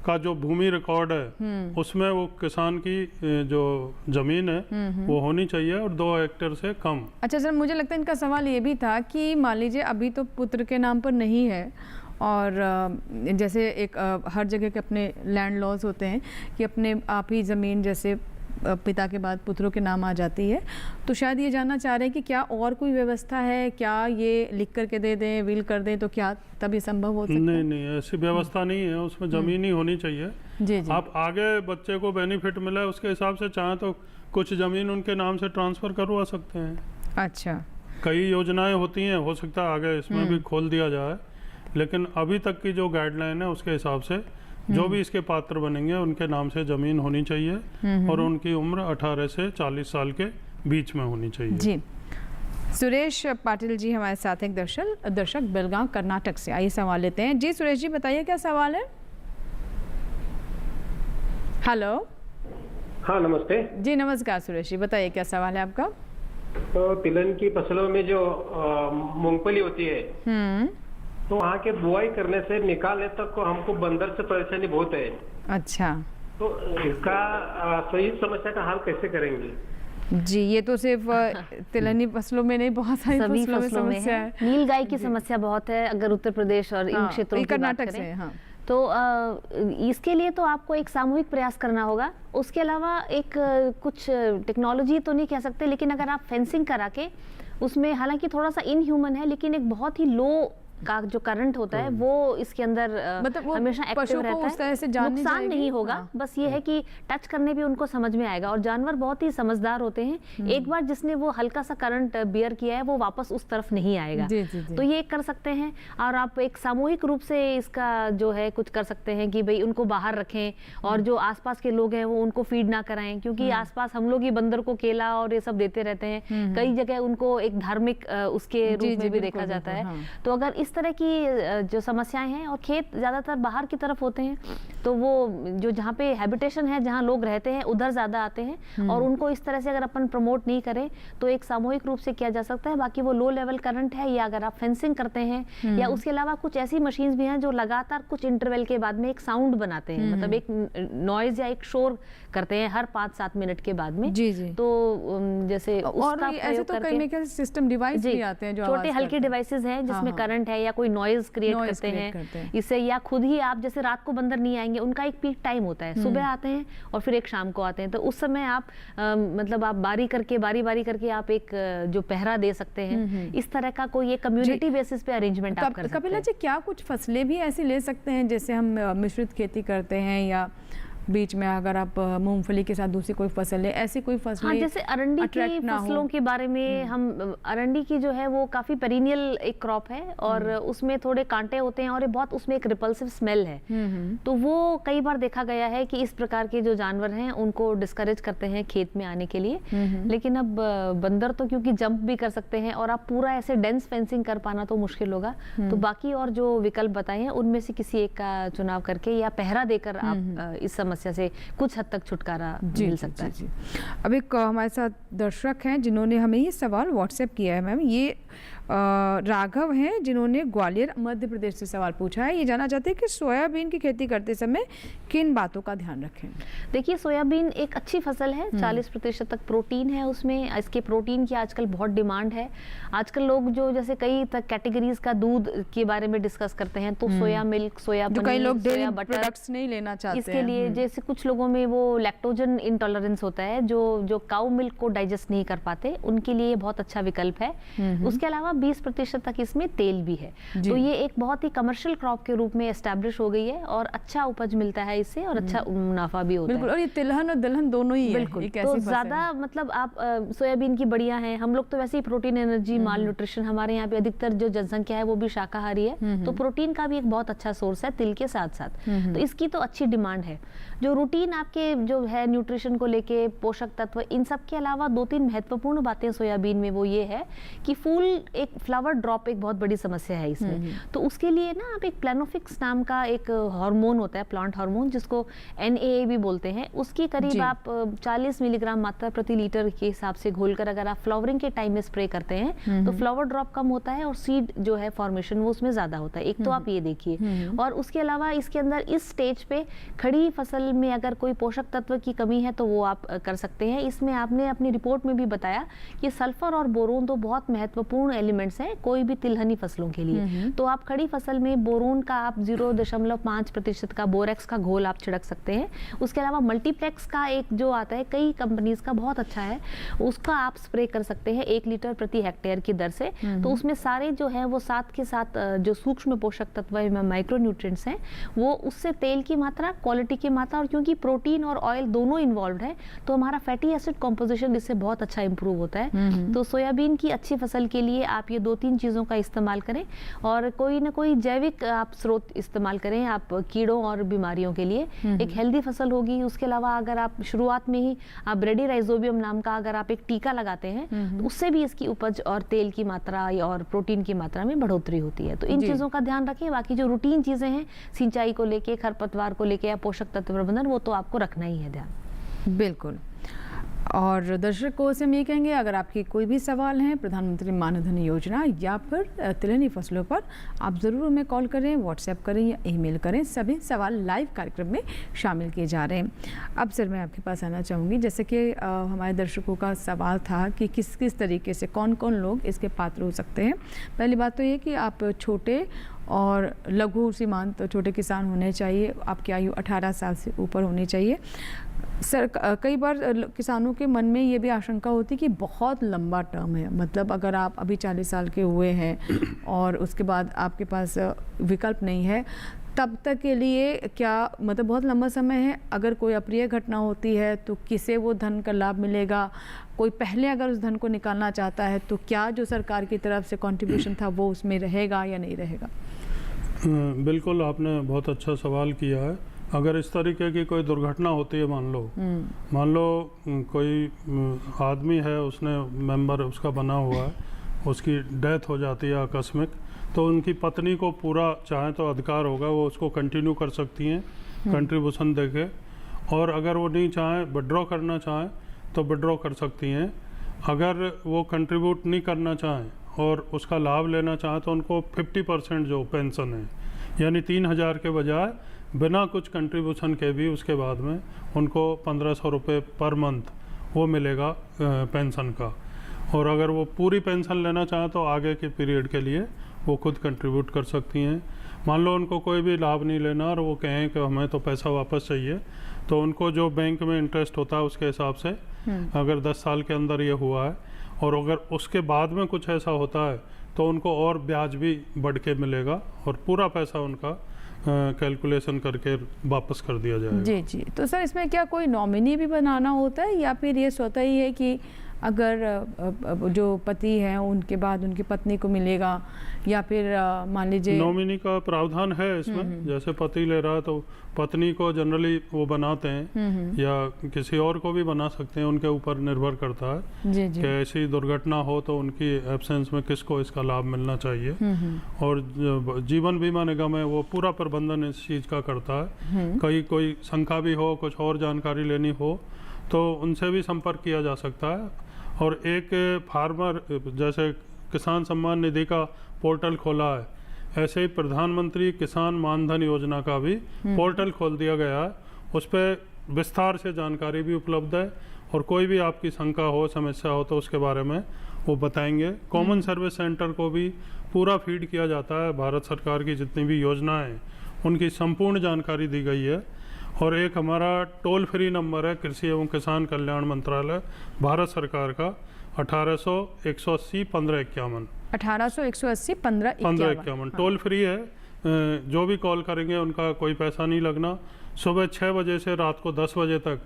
का जो भूमि रिकॉर्ड है उसमें वो किसान की जो जमीन है वो होनी चाहिए और 2 हेक्टेयर से कम। अच्छा सर, मुझे लगता है इनका सवाल ये भी था कि मान लीजिए अभी तो पुत्र के नाम पर नहीं है, और जैसे एक हर जगह के अपने लैंड लॉज होते हैं कि अपने आप ही ज़मीन जैसे पिता के बाद पुत्रों के नाम आ जाती है। तो शायद ये जानना चाह रहे हैं कि क्या और कोई व्यवस्था है, क्या ये लिख करके दे दें, विल कर दें तो क्या तब ये संभव हो सकता है? नहीं, ऐसी व्यवस्था नहीं है, उसमें ज़मीन ही होनी चाहिए। जी जी। आप आगे बच्चे को बेनिफिट मिला है उसके हिसाब से चाहें तो कुछ ज़मीन उनके नाम से ट्रांसफ़र करवा सकते हैं। अच्छा, कई योजनाएं होती हैं, हो सकता है आगे इसमें भी खोल दिया जाए, लेकिन अभी तक की जो गाइडलाइन है उसके हिसाब से जो भी इसके पात्र बनेंगे उनके नाम से ज़मीन होनी चाहिए और उनकी उम्र 18 से 40 साल के बीच में होनी चाहिए। जी। सुरेश पाटिल जी हमारे साथ एक दर्शक बेलगांव कर्नाटक से, आइए सवाल लेते हैं। जी सुरेश जी बताइए क्या सवाल है? हेलो। हाँ नमस्ते जी नमस्कार सुरेश जी, बताइए क्या सवाल है आपका? तो तिलहन की फसलों में जो मूंगफली होती है तो वहाँ के बुआई करने से निकालने तक को हमको बंदर से परेशानी बहुत है। अच्छा, तो इसका सही समस्या का हल कैसे करेंगे? जी ये तो सिर्फ तिलहनी फसलों में नहीं, बहुत सारी सभी फसलों में फसलों में समस्या है। है। नीलगाय की समस्या बहुत है अगर उत्तर प्रदेश और इन क्षेत्रों की बात कर्नाटक से। करें। हाँ। तो इसके लिए तो आपको एक सामूहिक प्रयास करना होगा। उसके अलावा एक कुछ टेक्नोलॉजी तो नहीं कह सकते, लेकिन अगर आप फेंसिंग करा के उसमें, हालांकि थोड़ा सा इनह्यूमन है, लेकिन एक बहुत ही लो का जो करंट होता है वो इसके अंदर मतलब हमेशा एक्टिव रहता है। उस तरह से जाननी नुकसान जाएगी। नहीं होगा। हाँ। बस ये है कि टच करने पे उनको समझ में आएगा, और जानवर बहुत ही समझदार होते हैं। एक बार जिसने वो हल्का सा करंट बियर किया है वो वापस उस तरफ नहीं आएगा। जी, जी, जी। तो ये कर सकते हैं। और आप एक सामूहिक रूप से इसका जो है कुछ कर सकते हैं कि भाई उनको बाहर रखें, और जो आसपास के लोग हैं वो उनको फीड ना कराएं, क्योंकि आसपास हम लोग ही बंदर को केला और ये सब देते रहते हैं। कई जगह उनको एक धार्मिक उसके रूप में भी देखा जाता है। तो अगर इस तरह की जो समस्याएं हैं, और खेत ज्यादातर बाहर की तरफ होते हैं, तो वो जो जहाँ पे हैबिटेशन है, जहाँ लोग रहते हैं, उधर ज्यादा आते हैं। और उनको इस तरह से अगर अपन प्रमोट नहीं करें तो एक सामूहिक रूप से किया जा सकता है। बाकी वो लो लेवल करंट है, या अगर आप फेंसिंग करते हैं, या उसके अलावा कुछ ऐसी मशीन्स भी हैं जो लगातार कुछ इंटरवल के बाद में एक साउंड बनाते हैं, मतलब एक नॉइज या एक शोर करते हैं हर 5-7 मिनट के बाद में। जी जी। तो जैसे उसका ऐसे तो कई में क्या सिस्टम डिवाइस भी आते हैं जो छोटे हल्के डिवाइसेस हैं जिसमें करंट है या कोई नॉइज क्रिएट करते हैं इससे, या खुद ही आप जैसे रात को बंदर नहीं आएंगे, उनका एक पीक टाइम होता है, सुबह आते हैं और फिर एक शाम को आते हैं। तो उस समय आप मतलब आप बारी बारी करके आप एक जो पहरा दे सकते हैं। इस तरह का कोई एक कम्युनिटी बेसिस पे अरेंजमेंट आप कर सकते हैं। कपिला जी, क्या कुछ फसलें भी ऐसी ले सकते हैं जैसे हम मिश्रित खेती करते हैं, या बीच में अगर आप मूंगफली के साथ दूसरी कोई फसल है, ऐसी कोई फसल? हाँ, जैसे अरंडी की फसलों के बारे में हम, अरंडी की जो है वो काफी पेरिनियल एक क्रॉप है, और उसमें थोड़े कांटे होते हैं, और ये बहुत उसमें एक रिपल्सिव स्मेल है। तो वो कई बार देखा गया है कि इस प्रकार के जो जानवर हैं उनको डिस्करेज करते हैं खेत में आने के लिए। लेकिन अब बंदर तो क्योंकि जंप भी कर सकते हैं, और आप पूरा ऐसे डेंस फेंसिंग कर पाना तो मुश्किल होगा। तो बाकी और जो विकल्प बताए हैं उनमें से किसी एक का चुनाव करके या पहरा देकर आप इस समस्या से कुछ हद तक छुटकारा मिल सकता है। जी। अब एक हमारे साथ दर्शक हैं जिन्होंने हमें ये सवाल व्हाट्सएप किया है। मैम, ये राघव हैं जिन्होंने ग्वालियर मध्य प्रदेश से सवाल पूछा है। ये जानना चाहते हैं कि सोयाबीन की खेती करते समय किन बातों का ध्यान रखें? देखिए, सोयाबीन एक अच्छी फसल है, 40% तक प्रोटीन है उसमें। इसके प्रोटीन की आजकल बहुत डिमांड है। आजकल लोग जो जैसे कई कैटेगरीज का दूध के बारे में डिस्कस करते हैं, तो सोया मिल्क, सोया पनीर, कई लोग सोया बटर प्रोडक्ट्स नहीं लेना चाहते इसके लिए जैसे कुछ लोगों में वो लैक्टोजन इंटॉलरेंस होता है, जो काउ मिल्क को डाइजेस्ट नहीं कर पाते, उनके लिए बहुत अच्छा विकल्प है। उसके अलावा 20% तक इसमें तेल भी है। तो ये एक बहुत ही कमर्शियल क्रॉप के रूप में एस्टैब्लिश हो गई है, और अच्छा उपज मिलता है इससे, और अच्छा मुनाफा भी होता है। बिल्कुल, और ये तिलहन और दलहन दोनों ही बिल्कुल है। तो ज्यादा मतलब आप सोयाबीन की बढ़िया है। हम लोग तो वैसे ही प्रोटीन, एनर्जी, माल न्यूट्रिशन, हमारे यहाँ पे अधिकतर जो जनसंख्या है वो भी शाकाहारी है, तो प्रोटीन का भी एक बहुत अच्छा सोर्स है तिल के साथ साथ। तो इसकी तो अच्छी डिमांड है। जो रूटीन आपके जो है न्यूट्रिशन को लेके, पोषक तत्व, इन सब के अलावा 2-3 महत्वपूर्ण बातें सोयाबीन में वो ये है कि फूल, एक फ्लावर ड्रॉप एक बहुत बड़ी समस्या है इसमें। तो उसके लिए ना आप एक प्लानोफिक्स नाम का एक हार्मोन होता है, प्लांट हार्मोन, जिसको NAA भी बोलते हैं, उसकी करीब आप 40 मिलीग्राम मात्रा प्रति लीटर के हिसाब से घोलकर अगर आप फ्लावरिंग के टाइम में स्प्रे करते हैं तो फ्लावर ड्रॉप कम होता है, और सीड जो है फॉर्मेशन वो उसमें ज्यादा होता है। एक तो आप ये देखिए। और उसके अलावा इसके अंदर इस स्टेज पे खड़ी फसल फसल में अगर कोई पोषक तत्व की कमी है तो वो आप कर सकते हैं। इसमें आपने अपनी रिपोर्ट में भी बताया कि सल्फर और बोरोन तो बहुत महत्वपूर्ण एलिमेंट्स हैं कोई भी तिलहनी फसलों के लिए। तो आप खड़ी फसल में बोरोन का आप 0.5% का बोरेक्स का घोल आप छिड़क सकते हैं। उसके अलावा मल्टीप्लेक्स का एक जो आता है कई कंपनीज का बहुत अच्छा है, उसका आप स्प्रे कर सकते हैं 1 लीटर प्रति हेक्टेयर की दर से। तो उसमें सारे जो है वो साथ के साथ जो सूक्ष्म पोषक तत्व माइक्रो न्यूट्रिएंट्स हैं वो उससे तेल की मात्रा, क्वालिटी की मात्रा, और क्योंकि प्रोटीन और ऑयल दोनों इन्वॉल्व है तो हमारा फैटी एसिड कॉम्पोजिशन इससे बहुत अच्छा इंप्रूव होता है। तो सोयाबीन की अच्छी फसल के लिए आप ये 2-3 चीज़ों का इस्तेमाल करें और कोई ना कोई जैविक आप स्रोत इस्तेमाल करें आप कीड़ों और बीमारियों के लिए। एक हेल्दी फसल होगी। उसके अलावा अगर आप शुरुआत में ही आप ब्रेडी राइजोबियम नाम का अगर आप एक टीका लगाते हैं तो उससे भी इसकी उपज और तेल की मात्रा और प्रोटीन की मात्रा में बढ़ोतरी होती है। तो इन चीज़ों का ध्यान रखें। बाकी जो रूटीन चीज़ें हैं सिंचाई को लेके, खरपतवार को लेके या पोषक तत्व प्रबंधन, वो तो आपको रखना ही है ध्यान। बिल्कुल। और दर्शकों से हम ये कहेंगे अगर आपके कोई भी सवाल हैं प्रधानमंत्री मानधन योजना या फिर तिलहनी फसलों पर, आप ज़रूर हमें कॉल करें, व्हाट्सएप करें या ईमेल करें। सभी सवाल लाइव कार्यक्रम में शामिल किए जा रहे हैं। अब सर मैं आपके पास आना चाहूँगी, जैसे कि हमारे दर्शकों का सवाल था कि किस किस तरीके से कौन कौन लोग इसके पात्र हो सकते हैं। पहली बात तो ये कि आप छोटे और लघु सीमांत छोटे किसान होने चाहिए, आपकी आयु 18 साल से ऊपर होनी चाहिए। सर कई बार किसानों के मन में ये भी आशंका होती है कि बहुत लंबा टर्म है, मतलब अगर आप अभी 40 साल के हुए हैं और उसके बाद आपके पास विकल्प नहीं है, तब तक के लिए क्या मतलब बहुत लंबा समय है। अगर कोई अप्रिय घटना होती है तो किसे वो धन का लाभ मिलेगा, कोई पहले अगर उस धन को निकालना चाहता है तो क्या जो सरकार की तरफ से कंट्रीब्यूशन था वो उसमें रहेगा या नहीं रहेगा? बिल्कुल, आपने बहुत अच्छा सवाल किया है। अगर इस तरीके की कोई दुर्घटना होती है, मान लो कोई आदमी है, उसने मेंबर उसका बना हुआ है, उसकी डेथ हो जाती है आकस्मिक, तो उनकी पत्नी को पूरा चाहे तो अधिकार होगा, वो उसको कंटिन्यू कर सकती हैं कंट्रीब्यूशन देके, और अगर वो नहीं चाहें, विड्रॉ करना चाहें तो विड्रॉ कर सकती हैं। अगर वो कंट्रीब्यूट नहीं करना चाहें और उसका लाभ लेना चाहें तो उनको 50% जो पेंशन है, यानी 3,000 के बजाय बिना कुछ कंट्रीब्यूशन के भी उसके बाद में उनको 1,500 रुपये पर मंथ वो मिलेगा पेंशन का। और अगर वो पूरी पेंशन लेना चाहें तो आगे के पीरियड के लिए वो खुद कंट्रीब्यूट कर सकती हैं। मान लो उनको कोई भी लाभ नहीं लेना और वो कहें कि हमें तो पैसा वापस चाहिए, तो उनको जो बैंक में इंटरेस्ट होता है उसके हिसाब से, अगर 10 साल के अंदर ये हुआ है और अगर उसके बाद में कुछ ऐसा होता है तो उनको और ब्याज भी बढ़ के मिलेगा और पूरा पैसा उनका कैलकुलेशन करके वापस कर दिया जाएगा। जी जी। तो सर इसमें क्या कोई नॉमिनी भी बनाना होता है या फिर ये स्वतः ही है कि अगर जो पति हैं उनके बाद उनकी पत्नी को मिलेगा, या फिर मान लीजिए नॉमिनी का प्रावधान है इसमें। जैसे पति ले रहा है तो पत्नी को जनरली वो बनाते हैं या किसी और को भी बना सकते हैं, उनके ऊपर निर्भर करता है जी जी। कि ऐसी दुर्घटना हो तो उनकी एब्सेंस में किसको इसका लाभ मिलना चाहिए। और जीवन बीमा निगम है वो पूरा प्रबंधन इस चीज़ का करता है। कहीं कोई शंका भी हो, कुछ और जानकारी लेनी हो तो उनसे भी संपर्क किया जा सकता है। और एक फार्मर, जैसे किसान सम्मान निधि का पोर्टल खोला है, ऐसे ही प्रधानमंत्री किसान मानधन योजना का भी पोर्टल खोल दिया गया है। उस पर विस्तार से जानकारी भी उपलब्ध है और कोई भी आपकी शंका हो, समस्या हो तो उसके बारे में वो बताएंगे। कॉमन सर्विस सेंटर को भी पूरा फीड किया जाता है। भारत सरकार की जितनी भी योजनाएं हैं उनकी संपूर्ण जानकारी दी गई है। और एक हमारा टोल फ्री नंबर है कृषि एवं किसान कल्याण मंत्रालय भारत सरकार का 1800-180-1551 1800-180-1551 टोल फ्री है। जो भी कॉल करेंगे उनका कोई पैसा नहीं लगना। सुबह 6 बजे से रात को 10 बजे तक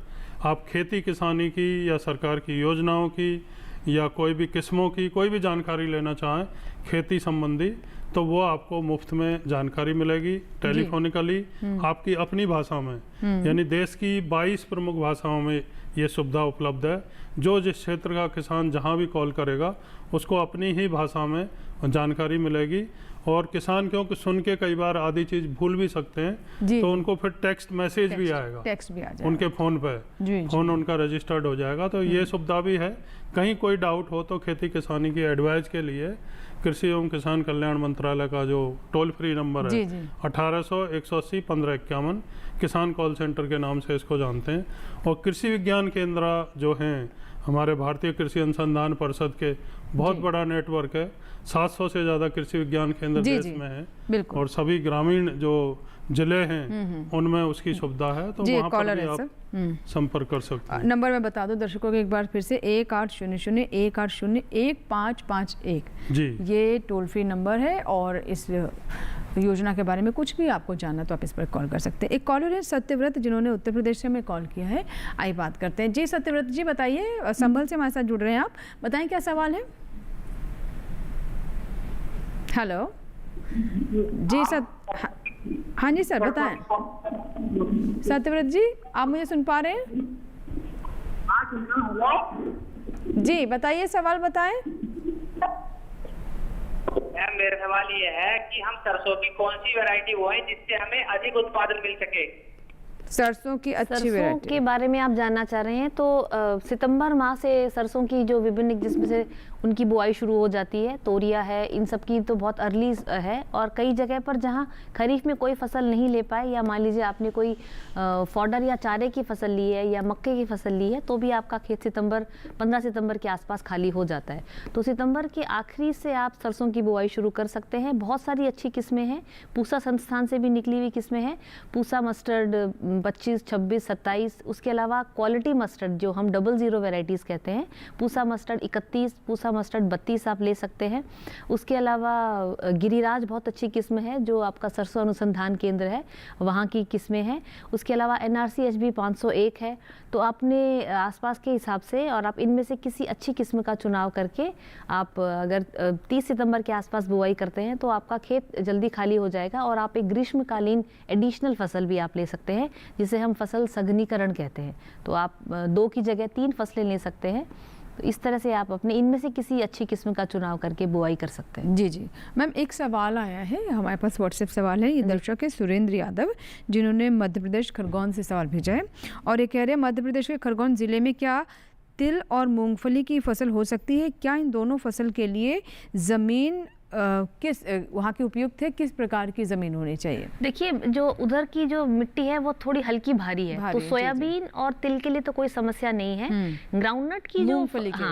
आप खेती किसानी की या सरकार की योजनाओं की या कोई भी किस्मों की कोई भी जानकारी लेना चाहें खेती संबंधी, तो वो आपको मुफ्त में जानकारी मिलेगी टेलीफोनिकली आपकी अपनी भाषा में। यानी देश की 22 प्रमुख भाषाओं में ये सुविधा उपलब्ध है। जो जिस क्षेत्र का किसान जहाँ भी कॉल करेगा उसको अपनी ही भाषा में जानकारी मिलेगी। और किसान क्योंकि सुन के कई बार आधी चीज़ भूल भी सकते हैं, तो उनको फिर टेक्स्ट मैसेज भी आएगा, टेक्स्ट भी आ जाएगा उनके फ़ोन पे, फ़ोन उनका रजिस्टर्ड हो जाएगा। तो ये सुविधा भी है। कहीं कोई डाउट हो तो खेती किसानी की एडवाइस के लिए कृषि एवं किसान कल्याण मंत्रालय का जो टोल फ्री नंबर है 1800-180-1551 किसान कॉल सेंटर के नाम से इसको जानते हैं। और कृषि विज्ञान केंद्र जो हैं हमारे भारतीय कृषि अनुसंधान परिषद के बहुत बड़ा नेटवर्क है, 700 से ज़्यादा कृषि विज्ञान केंद्र देश में है और सभी ग्रामीण जो जिले हैं उनमें उसकी सुविधा है। तो वहाँ पर भी आप संपर्क कर सकते हैं। नंबर मैं बता दूं दर्शकों को एक बार फिर से 1800-180-1551 जी, ये टोल फ्री नंबर है। और इस योजना के बारे में कुछ भी आपको जानना तो आप इस पर कॉल कर सकते हैं। एक कॉलर है सत्यव्रत, जिन्होंने उत्तर प्रदेश से हमें कॉल किया है। आइए बात करते हैं। जी सत्यव्रत जी बताइए, संभल से हमारे साथ जुड़ रहे हैं आप, बताएं क्या सवाल है। हेलो जी हाँ जी सर बताएं। सत्यव्रत जी आप मुझे सुन पा रहे हैं? जी बताइए, सवाल बताएं। मैम मेरा सवाल ये है कि हम सरसों की कौन सी वैरायटी बोएं जिससे हमें अधिक उत्पादन मिल सके। सरसों की अच्छी सरसों वैरायटी के बारे में आप जानना चाह रहे हैं तो सितंबर माह से सरसों की जो विभिन्न जिसमें से उनकी बुआई शुरू हो जाती है, तोरिया है, इन सब की तो बहुत अर्ली है। और कई जगह पर जहां खरीफ में कोई फसल नहीं ले पाए, या मान लीजिए आपने कोई फॉडर या चारे की फसल ली है या मक्के की फसल ली है, तो भी आपका खेत 15 सितंबर के आसपास खाली हो जाता है। तो सितंबर के आखिरी से आप सरसों की बुआई शुरू कर सकते हैं। बहुत सारी अच्छी किस्में हैं, पूसा संस्थान से भी निकली हुई किस्में हैं, पूसा मस्टर्ड 25, 26, 27। उसके अलावा क्वालिटी मस्टर्ड जो हम 00 वेराइटीज़ कहते हैं, पूसा मस्टर्ड 31, पूसा मस्टर्ड 32 आप ले सकते हैं। उसके अलावा गिरिराज बहुत अच्छी किस्म है जो आपका सरसों अनुसंधान केंद्र है, वहाँ की किस्में हैं। उसके अलावा NRC HB 501 है। तो आपने आसपास के हिसाब से और आप इनमें से किसी अच्छी किस्म का चुनाव करके आप अगर 30 सितंबर के आसपास बुआई करते हैं तो आपका खेत जल्दी खाली हो जाएगा। और आप एक ग्रीष्मकालीन एडिशनल फसल भी आप ले सकते हैं जिसे हम फसल सघनीकरण कहते हैं। तो आप 2 की जगह 3 फसलें ले सकते हैं। तो इस तरह से आप अपने इनमें से किसी अच्छी किस्म का चुनाव करके बुआई कर सकते हैं। जी जी मैम, एक सवाल आया है हमारे पास, व्हाट्सएप सवाल है। ये दर्शक है सुरेंद्र यादव, जिन्होंने मध्य प्रदेश खरगोन से सवाल भेजा है। और ये कह रहे हैं मध्य प्रदेश के खरगोन ज़िले में क्या तिल और मूंगफली की फसल हो सकती है? क्या इन दोनों फसल के लिए ज़मीन किस वहाँ की उपयुक्त है? किस प्रकार की ज़मीन होनी चाहिए? देखिए, जो उधर की जो मिट्टी है वो थोड़ी हल्की भारी है, तो सोयाबीन और तिल के लिए तो कोई समस्या नहीं है। ग्राउंडनट की जो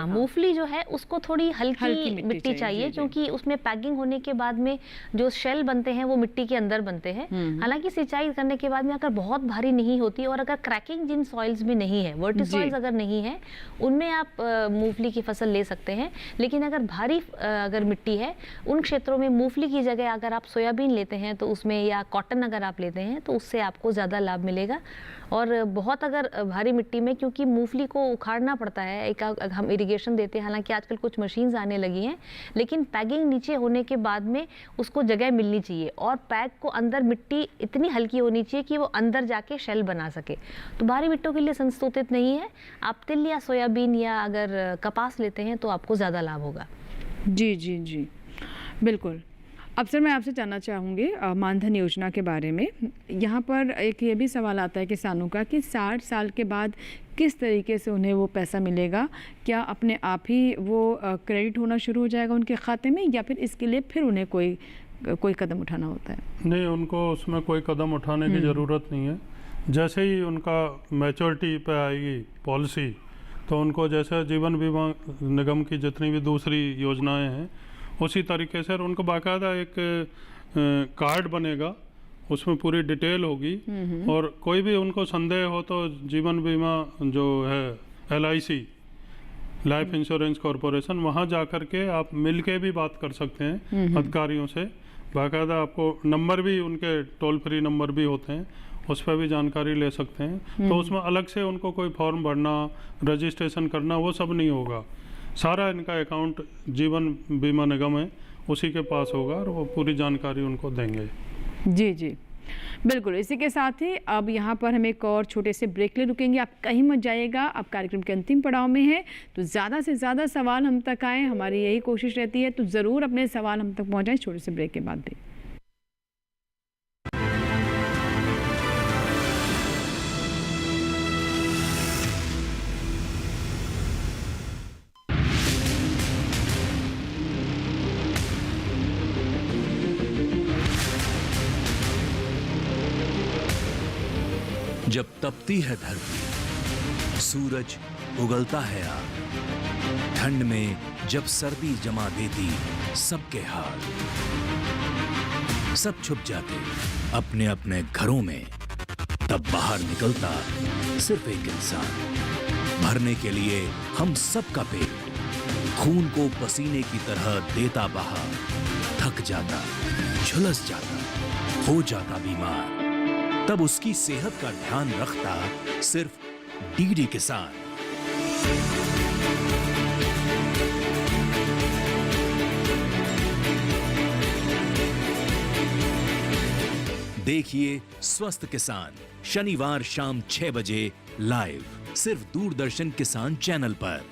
मूंगफली जो है उसको थोड़ी हल्की मिट्टी चाहिए, क्योंकि उसमें पैकिंग होने के बाद में जो शेल बनते हैं वो मिट्टी के अंदर बनते हैं। हालांकि सिंचाई करने के बाद में अगर बहुत भारी नहीं होती और अगर क्रैकिंग जिन सॉइल्स में नहीं है, वर्टी सॉइल्स अगर नहीं है, उनमें आप मूंगफली की फसल ले सकते हैं। लेकिन अगर भारी अगर मिट्टी है, उन क्षेत्रों में मूंगफली की जगह अगर आप सोयाबीन लेते हैं तो उसमें, या कॉटन अगर आप लेते हैं तो उससे आपको ज़्यादा लाभ मिलेगा। और बहुत अगर भारी मिट्टी में, क्योंकि मूंगफली को उखाड़ना पड़ता है, एक हम इरिगेशन देते हैं, हालांकि आजकल कुछ मशीन्स आने लगी हैं, लेकिन पैगिंग नीचे होने के बाद में उसको जगह मिलनी चाहिए और पैग को अंदर मिट्टी इतनी हल्की होनी चाहिए कि वो अंदर जाके शेल बना सके। तो भारी मिट्टों के लिए संस्तुतित नहीं है। आप तिल या सोयाबीन या अगर कपास लेते हैं तो आपको ज़्यादा लाभ होगा। जी जी जी बिल्कुल। अब सर मैं आपसे जानना चाहूँगी मानधन योजना के बारे में। यहाँ पर एक ये भी सवाल आता है किसानों का कि 60 साल के बाद किस तरीके से उन्हें वो पैसा मिलेगा? क्या अपने आप ही वो क्रेडिट होना शुरू हो जाएगा उनके खाते में, या फिर इसके लिए फिर उन्हें कोई कदम उठाना होता है? नहीं, उनको उसमें कोई कदम उठाने की ज़रूरत नहीं है। जैसे ही उनका मैच्योरिटी पे आएगी पॉलिसी, तो उनको जैसे जीवन बीमा निगम की जितनी भी दूसरी योजनाएँ हैं उसी तरीके से उनको बाकायदा एक कार्ड बनेगा, उसमें पूरी डिटेल होगी। और कोई भी उनको संदेह हो तो जीवन बीमा जो है LIC, लाइफ इंश्योरेंस कॉरपोरेशन, वहाँ जा कर के आप मिल के भी बात कर सकते हैं अधिकारियों से। बाकायदा आपको नंबर भी, उनके टोल फ्री नंबर भी होते हैं, उस पर भी जानकारी ले सकते हैं। तो उसमें अलग से उनको कोई फॉर्म भरना, रजिस्ट्रेशन करना, वो सब नहीं होगा। सारा इनका अकाउंट जीवन बीमा निगम है, उसी के पास होगा और वो पूरी जानकारी उनको देंगे। जी जी बिल्कुल, इसी के साथ ही अब यहाँ पर हम एक और छोटे से ब्रेक ले रुकेंगे। आप कहीं मत जाइएगा, अब कार्यक्रम के अंतिम पड़ाव में है, तो ज़्यादा से ज़्यादा सवाल हम तक आएँ, हमारी यही कोशिश रहती है, तो ज़रूर अपने सवाल हम तक पहुँचाएँ छोटे से ब्रेक के बाद भी। जब तपती है धरती, सूरज उगलता है आग, ठंड में जब सर्दी जमा देती सबके हाल, सब छुप जाते अपने अपने घरों में, तब बाहर निकलता सिर्फ एक इंसान, भरने के लिए हम सबका पेट, खून को पसीने की तरह देता बहा, थक जाता, झुलस जाता, हो जाता बीमार, तब उसकी सेहत का ध्यान रखता सिर्फ डीडी किसान। देखिए स्वस्थ किसान शनिवार शाम 6 बजे लाइव, सिर्फ दूरदर्शन किसान चैनल पर।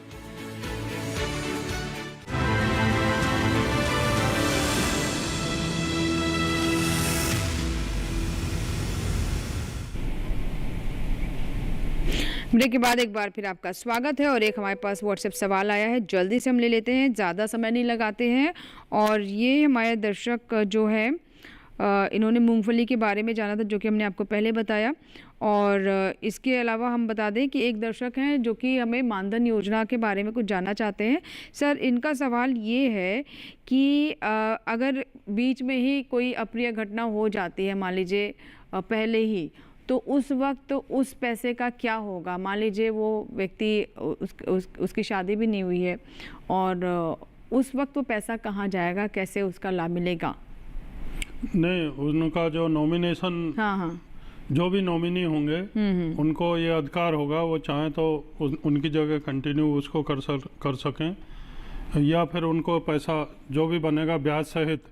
ब्रेक के बाद एक बार फिर आपका स्वागत है और एक हमारे पास व्हाट्सएप सवाल आया है, जल्दी से हम ले लेते हैं, ज़्यादा समय नहीं लगाते हैं। और ये हमारे दर्शक जो है इन्होंने मूंगफली के बारे में जाना था, जो कि हमने आपको पहले बताया। और इसके अलावा हम बता दें कि एक दर्शक हैं जो कि हमें मानधन योजना के बारे में कुछ जानना चाहते हैं। सर, इनका सवाल ये है कि अगर बीच में ही कोई अप्रिय घटना हो जाती है, मान लीजिए पहले ही, तो उस वक्त उस पैसे का क्या होगा? मान लीजिए वो व्यक्ति उसकी शादी भी नहीं हुई है और उस वक्त वो पैसा कहाँ जाएगा, कैसे उसका लाभ मिलेगा? नहीं, उनका जो नॉमिनेशन, हाँ, जो भी नॉमिनी होंगे उनको ये अधिकार होगा, वो चाहें तो उनकी जगह कंटिन्यू उसको कर सकें, या फिर उनको पैसा जो भी बनेगा ब्याज सहित,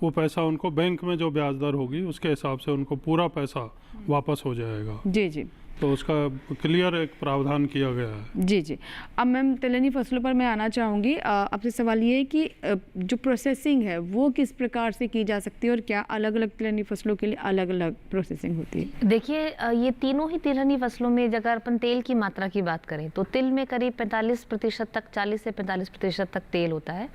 वो पैसा उनको बैंक में जो ब्याज दर होगी उसके हिसाब से उनको पूरा पैसा वापस हो जाएगा। जी जी, तो उसका क्लियर एक प्रावधान किया गया है। जी जी। अब मैम तिलहनी फसलों पर मैं आना चाहूँगी। आपसे सवाल ये है कि जो प्रोसेसिंग है वो किस प्रकार से की जा सकती है और क्या अलग अलग तिलहनी फसलों के लिए अलग अलग प्रोसेसिंग होती है? देखिए, ये तीनों ही तिलहनी फसलों में अगर अपन तेल की मात्रा की बात करें तो तिल में करीब 45% तक, 40 से 45% तक तेल होता है।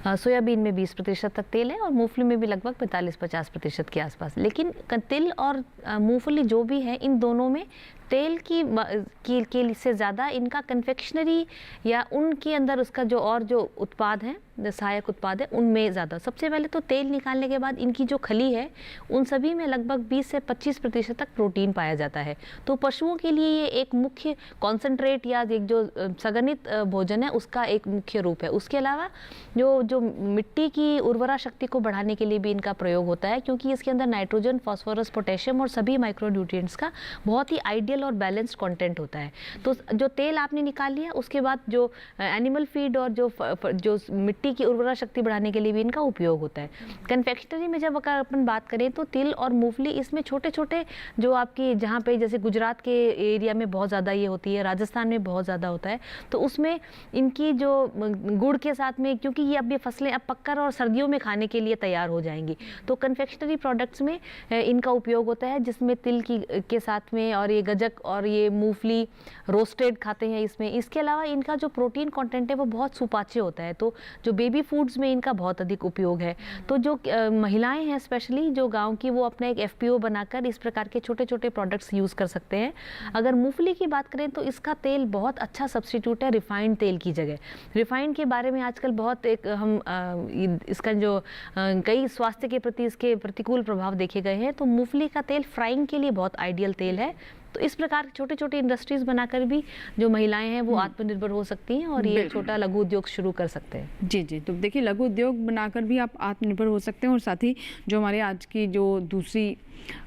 सोयाबीन में 20% तक तेल है और मूंगफली में भी लगभग 45-50% के आसपास। लेकिन तिल और मूंगफली जो भी है, इन दोनों में तेल के से ज़्यादा इनका कन्फेक्शनरी या उनके अंदर उसका जो उत्पाद हैं, सहायक उत्पाद है, उनमें ज़्यादा। सबसे पहले तो तेल निकालने के बाद इनकी जो खली है उन सभी में लगभग 20 से 25% तक प्रोटीन पाया जाता है। तो पशुओं के लिए ये एक मुख्य कॉन्सेंट्रेट या एक जो संगठित भोजन है उसका एक मुख्य रूप है। उसके अलावा जो मिट्टी की उर्वरा शक्ति को बढ़ाने के लिए भी इनका प्रयोग होता है, क्योंकि इसके अंदर नाइट्रोजन, फास्फोरस, पोटेशियम और सभी माइक्रोन्यूट्रिएंट्स का बहुत ही आइडियल और बैलेंस्ड कंटेंट होता है। तो जो तेल आपने निकाल लिया, उसके बाद जो एनिमल फीड और जो मिट्टी की उर्वरा शक्ति बढ़ाने के लिए भी इनका उपयोग होता है। कन्फेक्शनरी में जब अगर अपन बात करें तो तिल और मूंगफली, इसमें छोटे छोटे जो आपकी जहाँ पे जैसे गुजरात के एरिया में बहुत ज़्यादा ये होती है, राजस्थान में बहुत ज़्यादा होता है, तो उसमें इनकी जो गुड़ के साथ में, क्योंकि ये अब ये फसलें अब पककर और सर्दियों में खाने के लिए तैयार हो जाएंगी, तो कन्फेक्शनरी प्रोडक्ट्स में इनका उपयोग होता है, जिसमें तिल के साथ में और ये गजक और ये मूंगफली रोस्टेड खाते हैं इसमें। इसके अलावा इनका जो प्रोटीन कंटेंट है वो बहुत सुपाच्य होता है, तो जो बेबी फूड्स में इनका बहुत अधिक उपयोग है। तो जो महिलाएं हैं स्पेशली जो गांव की, वो अपना एक FPO बनाकर इस प्रकार के छोटे छोटे प्रोडक्ट्स यूज़ कर सकते हैं। अगर मूंगफली की बात करें तो इसका तेल बहुत अच्छा सब्स्टिट्यूट है रिफाइंड तेल की जगह। रिफाइंड के बारे में आजकल बहुत इसका जो कई स्वास्थ्य के प्रति इसके प्रतिकूल प्रभाव देखे गए हैं, तो मूंगफली का तेल फ्राइंग के लिए बहुत आइडियल तेल है। तो इस प्रकार छोटे छोटे इंडस्ट्रीज बनाकर भी जो महिलाएं हैं वो आत्मनिर्भर हो सकती हैं और ये छोटा लघु उद्योग शुरू कर सकते हैं। जी जी, तो देखिए लघु उद्योग बनाकर भी आप आत्मनिर्भर हो सकते हैं। और साथ ही जो हमारे आज की जो दूसरी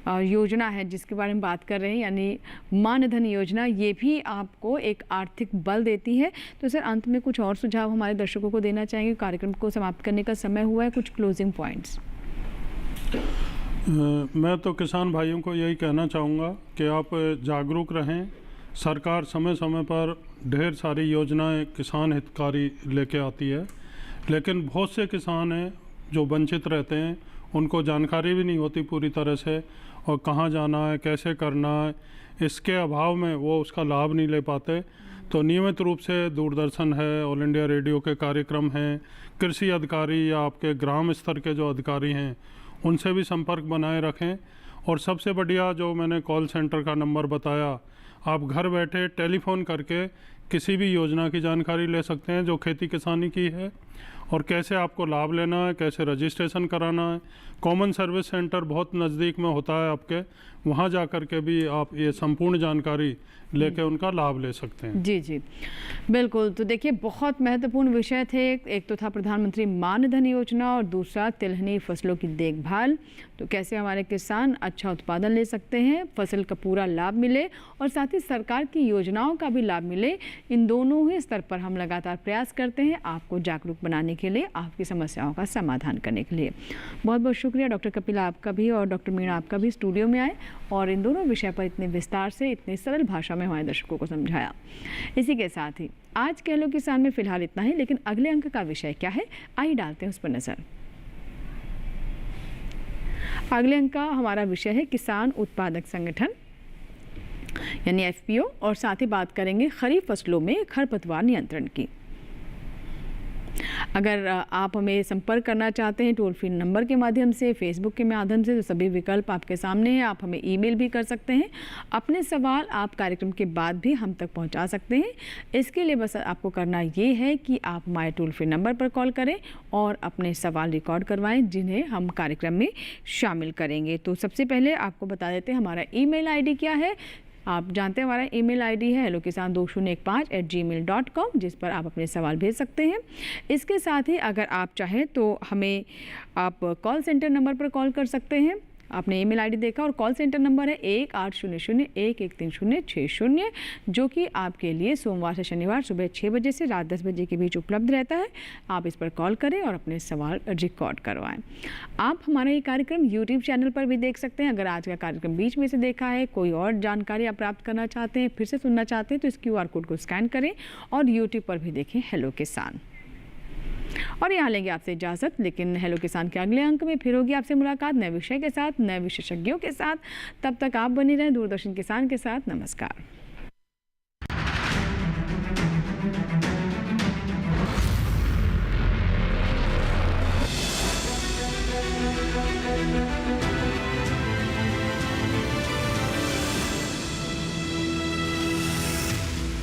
योजना है जिसके बारे में बात कर रहे हैं, यानी मानधन योजना, ये भी आपको एक आर्थिक बल देती है। तो सर, अंत में कुछ और सुझाव हमारे दर्शकों को देना चाहेंगे? कार्यक्रम को समाप्त करने का समय हुआ है, कुछ क्लोजिंग पॉइंट्स। मैं तो किसान भाइयों को यही कहना चाहूँगा कि आप जागरूक रहें। सरकार समय समय पर ढेर सारी योजनाएं किसान हितकारी लेके आती है, लेकिन बहुत से किसान हैं जो वंचित रहते हैं, उनको जानकारी भी नहीं होती पूरी तरह से, और कहाँ जाना है, कैसे करना है, इसके अभाव में वो उसका लाभ नहीं ले पाते। तो नियमित रूप से दूरदर्शन है, ऑल इंडिया रेडियो के कार्यक्रम हैं, कृषि अधिकारी या आपके ग्राम स्तर के जो अधिकारी हैं उनसे भी संपर्क बनाए रखें। और सबसे बढ़िया जो मैंने कॉल सेंटर का नंबर बताया, आप घर बैठे टेलीफोन करके किसी भी योजना की जानकारी ले सकते हैं जो खेती किसानी की है, और कैसे आपको लाभ लेना है, कैसे रजिस्ट्रेशन कराना है। कॉमन सर्विस सेंटर बहुत नज़दीक में होता है आपके, वहाँ जा कर के भी आप ये संपूर्ण जानकारी लेके उनका लाभ ले सकते हैं। जी जी बिल्कुल। तो देखिए बहुत महत्वपूर्ण विषय थे, एक तो था प्रधानमंत्री मान धन योजना और दूसरा तिलहनी फसलों की देखभाल। तो कैसे हमारे किसान अच्छा उत्पादन ले सकते हैं, फसल का पूरा लाभ मिले और साथ ही सरकार की योजनाओं का भी लाभ मिले, इन दोनों ही स्तर पर हम लगातार प्रयास करते हैं आपको जागरूक बनाने के लिए, आपकी समस्याओं का समाधान करने के लिए। बहुत बहुत शुक्रिया डॉक्टर कपिल आपका भी और डॉक्टर मीणा आपका भी स्टूडियो में आए और इन दोनों विषय पर इतने विस्तार से, इतनी सरल भाषा में हमारे दर्शकों को समझाया। इसी के साथ ही आज के हेलो किसान में फिलहाल इतना ही, लेकिन अगले अंक का विषय क्या है आइए डालते हैं उस पर नजर। अगले अंक का हमारा विषय है किसान उत्पादक संगठन यानी एफपीओ, और साथ ही बात करेंगे खरीफ फसलों में खरपतवार नियंत्रण की। अगर आप हमें संपर्क करना चाहते हैं टोल फ्री नंबर के माध्यम से, फेसबुक के माध्यम से, तो सभी विकल्प आपके सामने हैं। आप हमें ईमेल भी कर सकते हैं, अपने सवाल आप कार्यक्रम के बाद भी हम तक पहुंचा सकते हैं। इसके लिए बस आपको करना ये है कि आप हमारे टोल फ्री नंबर पर कॉल करें और अपने सवाल रिकॉर्ड करवाएं जिन्हें हम कार्यक्रम में शामिल करेंगे। तो सबसे पहले आपको बता देते हैं हमारा ईमेल आईडी क्या है। आप जानते हैं हमारा ईमेल आईडी है hellokisan2015@gmail.com, जिस पर आप अपने सवाल भेज सकते हैं। इसके साथ ही अगर आप चाहें तो हमें आप कॉल सेंटर नंबर पर कॉल कर सकते हैं। आपने ईमेल आईडी देखा और कॉल सेंटर नंबर है 1800-113-060, जो कि आपके लिए सोमवार से शनिवार सुबह 6 बजे से रात 10 बजे के बीच उपलब्ध रहता है। आप इस पर कॉल करें और अपने सवाल रिकॉर्ड करवाएं। आप हमारा ये कार्यक्रम यूट्यूब चैनल पर भी देख सकते हैं। अगर आज का कार्यक्रम बीच में से देखा है, कोई और जानकारी आप प्राप्त करना चाहते हैं, फिर से सुनना चाहते हैं, तो इस QR कोड को स्कैन करें और यूट्यूब पर भी देखें हेलो किसान। और यहाँ लेंगे आपसे इजाज़त, लेकिन हेलो किसान के अगले अंक में फिर होगी आपसे मुलाकात नए विषय के साथ, नए विशेषज्ञों के साथ। तब तक आप बने रहें दूरदर्शन किसान के साथ। नमस्कार।